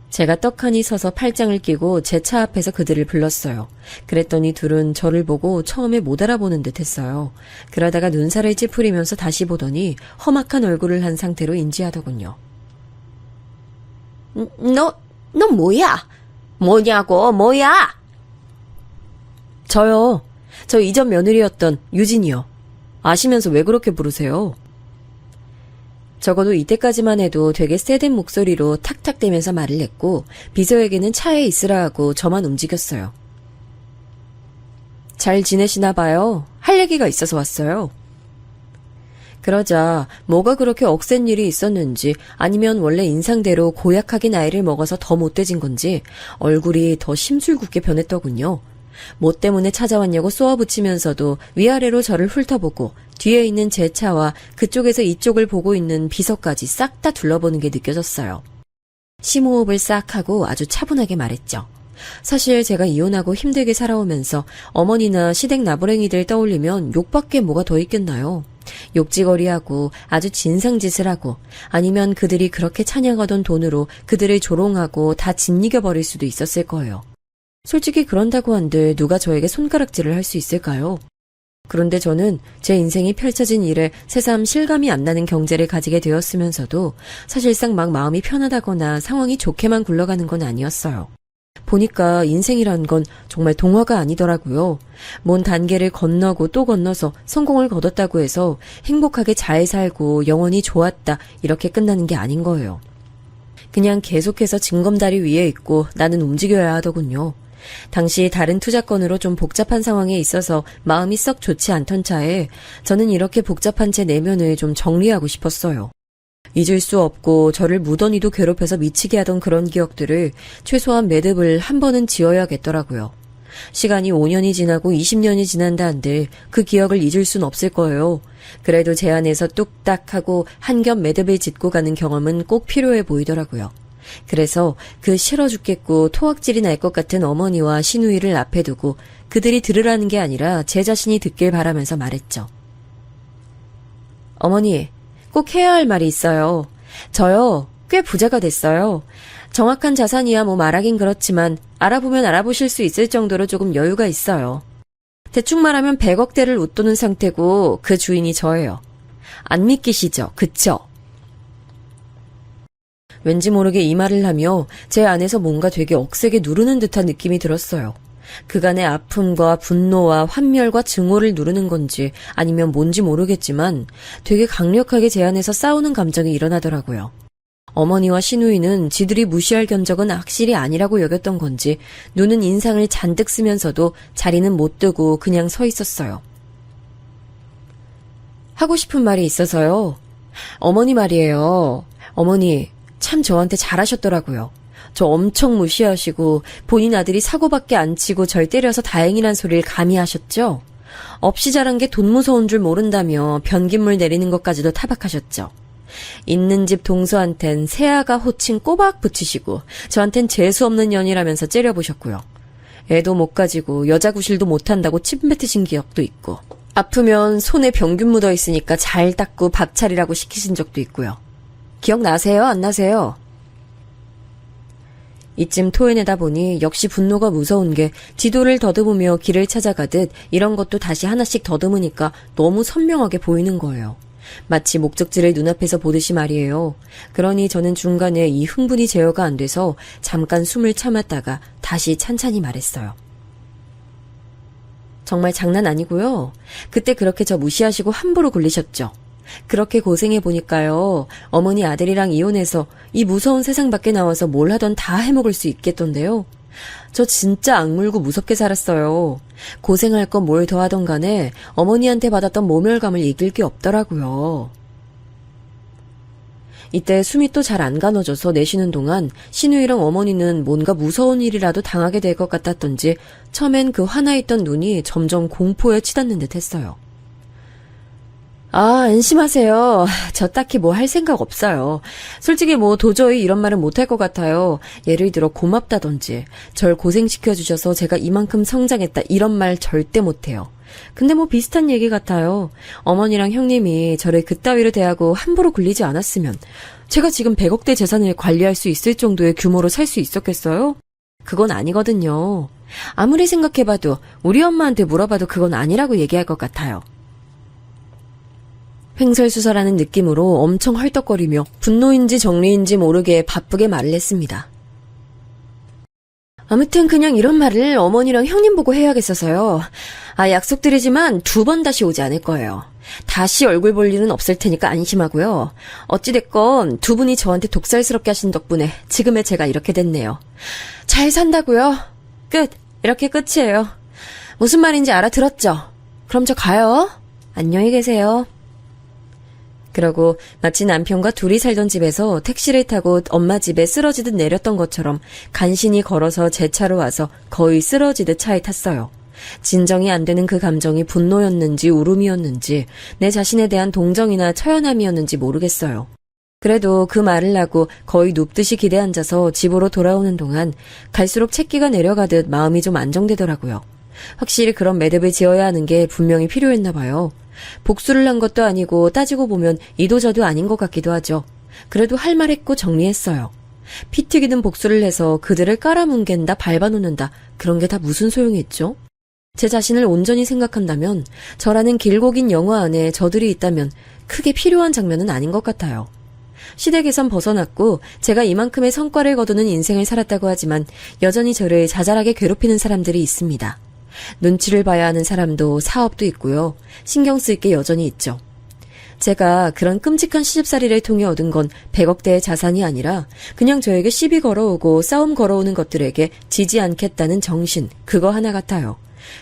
제가 떡하니 서서 팔짱을 끼고 제 차 앞에서 그들을 불렀어요. 그랬더니 둘은 저를 보고 처음에 못 알아보는 듯 했어요. 그러다가 눈살을 찌푸리면서 다시 보더니 험악한 얼굴을 한 상태로 인지하더군요. 너 뭐야? 뭐냐고, 뭐야? 저요. 저 이전 며느리였던 유진이요. 아시면서 왜 그렇게 부르세요? 적어도 이때까지만 해도 되게 세된 목소리로 탁탁대면서 말을 했고 비서에게는 차에 있으라 하고 저만 움직였어요. 잘 지내시나 봐요. 할 얘기가 있어서 왔어요. 그러자 뭐가 그렇게 억센 일이 있었는지 아니면 원래 인상대로 고약하게 나이를 먹어서 더 못돼진 건지 얼굴이 더 심술궂게 변했더군요. 뭐 때문에 찾아왔냐고 쏘아붙이면서도 위아래로 저를 훑어보고 뒤에 있는 제 차와 그쪽에서 이쪽을 보고 있는 비서까지 싹 다 둘러보는 게 느껴졌어요. 심호흡을 싹 하고 아주 차분하게 말했죠. 사실 제가 이혼하고 힘들게 살아오면서 어머니나 시댁 나부랭이들 떠올리면 욕밖에 뭐가 더 있겠나요? 욕지거리하고 아주 진상짓을 하고 아니면 그들이 그렇게 찬양하던 돈으로 그들을 조롱하고 다 짓이겨버릴 수도 있었을 거예요. 솔직히 그런다고 한들 누가 저에게 손가락질을 할 수 있을까요? 그런데 저는 제 인생이 펼쳐진 일에 새삼 실감이 안 나는 경제를 가지게 되었으면서도 사실상 막 마음이 편하다거나 상황이 좋게만 굴러가는 건 아니었어요. 보니까 인생이란 건 정말 동화가 아니더라고요. 먼 단계를 건너고 또 건너서 성공을 거뒀다고 해서 행복하게 잘 살고 영원히 좋았다 이렇게 끝나는 게 아닌 거예요. 그냥 계속해서 징검다리 위에 있고 나는 움직여야 하더군요. 당시 다른 투자건으로 좀 복잡한 상황에 있어서 마음이 썩 좋지 않던 차에 저는 이렇게 복잡한 제 내면을 좀 정리하고 싶었어요. 잊을 수 없고 저를 무던히도 괴롭혀서 미치게 하던 그런 기억들을 최소한 매듭을 한 번은 지어야겠더라고요. 시간이 5년이 지나고 20년이 지난다 한들 그 기억을 잊을 순 없을 거예요. 그래도 제 안에서 뚝딱 하고 한 겹 매듭을 짓고 가는 경험은 꼭 필요해 보이더라고요. 그래서 그 싫어 죽겠고 토악질이 날 것 같은 어머니와 시누이를 앞에 두고 그들이 들으라는 게 아니라 제 자신이 듣길 바라면서 말했죠. 어머니, 꼭 해야 할 말이 있어요. 저요, 꽤 부자가 됐어요. 정확한 자산이야 뭐 말하긴 그렇지만 알아보면 알아보실 수 있을 정도로 조금 여유가 있어요. 대충 말하면 100억대를 웃도는 상태고 그 주인이 저예요. 안 믿기시죠? 그쵸? 왠지 모르게 이 말을 하며 제 안에서 뭔가 되게 억세게 누르는 듯한 느낌이 들었어요. 그간의 아픔과 분노와 환멸과 증오를 누르는 건지 아니면 뭔지 모르겠지만 되게 강력하게 제 안에서 싸우는 감정이 일어나더라고요. 어머니와 시누이는 지들이 무시할 견적은 악실이 아니라고 여겼던 건지 눈은 인상을 잔뜩 쓰면서도 자리는 못 뜨고 그냥 서 있었어요. 하고 싶은 말이 있어서요. 어머니 말이에요. 어머니 참 저한테 잘하셨더라고요. 저 엄청 무시하시고 본인 아들이 사고밖에 안 치고 절 때려서 다행이란 소리를 감히 하셨죠? 없이 자란 게 돈 무서운 줄 모른다며 변기물 내리는 것까지도 타박하셨죠. 있는 집 동서한텐 새아가 호칭 꼬박 붙이시고 저한텐 재수없는 년이라면서 째려보셨고요. 애도 못 가지고 여자 구실도 못한다고 침 뱉으신 기억도 있고 아프면 손에 병균 묻어 있으니까 잘 닦고 밥 차리라고 시키신 적도 있고요. 기억나세요? 안 나세요? 이쯤 토해내다 보니 역시 분노가 무서운 게 지도를 더듬으며 길을 찾아가듯 이런 것도 다시 하나씩 더듬으니까 너무 선명하게 보이는 거예요. 마치 목적지를 눈앞에서 보듯이 말이에요. 그러니 저는 중간에 이 흥분이 제어가 안 돼서 잠깐 숨을 참았다가 다시 찬찬히 말했어요. 정말 장난 아니고요. 그때 그렇게 저 무시하시고 함부로 굴리셨죠. 그렇게 고생해보니까요. 어머니 아들이랑 이혼해서 이 무서운 세상 밖에 나와서 뭘 하던 다 해먹을 수 있겠던데요. 저 진짜 악물고 무섭게 살았어요. 고생할 건 뭘 더 하던 간에 어머니한테 받았던 모멸감을 이길 게 없더라고요. 이때 숨이 또 잘 안 가눠져서 내쉬는 동안 시누이랑 어머니는 뭔가 무서운 일이라도 당하게 될 것 같았던지 처음엔 그 화나있던 눈이 점점 공포에 치닫는 듯 했어요. 아, 안심하세요. 저 딱히 뭐 할 생각 없어요. 솔직히 뭐 도저히 이런 말은 못할 것 같아요. 예를 들어 고맙다던지 절 고생시켜주셔서 제가 이만큼 성장했다 이런 말 절대 못해요. 근데 뭐 비슷한 얘기 같아요. 어머니랑 형님이 저를 그따위로 대하고 함부로 굴리지 않았으면 제가 지금 100억대 재산을 관리할 수 있을 정도의 규모로 살 수 있었겠어요? 그건 아니거든요. 아무리 생각해봐도 우리 엄마한테 물어봐도 그건 아니라고 얘기할 것 같아요. 횡설수설하는 느낌으로 엄청 헐떡거리며 분노인지 정리인지 모르게 바쁘게 말을 했습니다. 아무튼 그냥 이런 말을 어머니랑 형님 보고 해야겠어서요. 아, 약속드리지만 2번 다시 오지 않을 거예요. 다시 얼굴 볼 일은 없을 테니까 안심하고요. 어찌됐건 2분이 저한테 독살스럽게 하신 덕분에 지금의 제가 이렇게 됐네요. 잘 산다고요? 끝. 이렇게 끝이에요. 무슨 말인지 알아들었죠? 그럼 저 가요. 안녕히 계세요. 그러고 마치 남편과 둘이 살던 집에서 택시를 타고 엄마 집에 쓰러지듯 내렸던 것처럼 간신히 걸어서 제 차로 와서 거의 쓰러지듯 차에 탔어요. 진정이 안 되는 그 감정이 분노였는지 울음이었는지 내 자신에 대한 동정이나 처연함이었는지 모르겠어요. 그래도 그 말을 하고 거의 눕듯이 기대앉아서 집으로 돌아오는 동안 갈수록 채기가 내려가듯 마음이 좀 안정되더라고요. 확실히 그런 매듭을 지어야 하는 게 분명히 필요했나 봐요. 복수를 한 것도 아니고 따지고 보면 이도저도 아닌 것 같기도 하죠. 그래도 할 말 했고 정리했어요. 피 튀기는 복수를 해서 그들을 깔아뭉갠다 밟아놓는다 그런 게 다 무슨 소용이 있죠? 제 자신을 온전히 생각한다면 저라는 길고 긴 영화 안에 저들이 있다면 크게 필요한 장면은 아닌 것 같아요. 시댁에선 벗어났고 제가 이만큼의 성과를 거두는 인생을 살았다고 하지만 여전히 저를 자잘하게 괴롭히는 사람들이 있습니다. 눈치를 봐야 하는 사람도 사업도 있고요. 신경 쓸 게 여전히 있죠. 제가 그런 끔찍한 시집살이를 통해 얻은 건 100억대의 자산이 아니라 그냥 저에게 시비 걸어오고 싸움 걸어오는 것들에게 지지 않겠다는 정신, 그거 하나 같아요.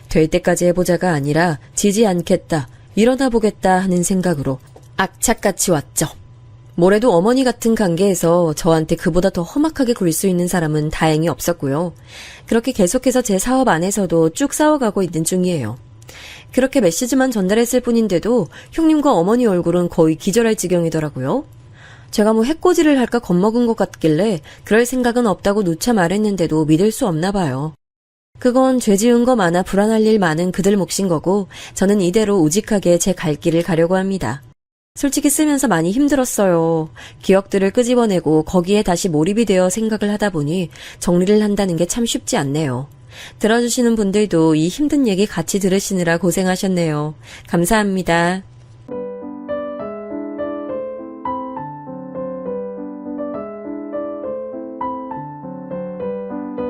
될 때까지 해보자가 아니라 지지 않겠다, 일어나 보겠다 하는 생각으로 악착같이 왔죠. 뭐래도 어머니 같은 관계에서 저한테 그보다 더 험악하게 굴 수 있는 사람은 다행히 없었고요. 그렇게 계속해서 제 사업 안에서도 쭉 싸워가고 있는 중이에요. 그렇게 메시지만 전달했을 뿐인데도 형님과 어머니 얼굴은 거의 기절할 지경이더라고요. 제가 뭐 해코지를 할까 겁먹은 것 같길래 그럴 생각은 없다고 누차 말했는데도 믿을 수 없나 봐요. 그건 죄 지은 거 많아 불안할 일 많은 그들 몫인 거고 저는 이대로 우직하게 제 갈 길을 가려고 합니다. 솔직히 쓰면서 많이 힘들었어요. 기억들을 끄집어내고 거기에 다시 몰입이 되어 생각을 하다 보니 정리를 한다는 게 참 쉽지 않네요. 들어주시는 분들도 이 힘든 얘기 같이 들으시느라 고생하셨네요. 감사합니다.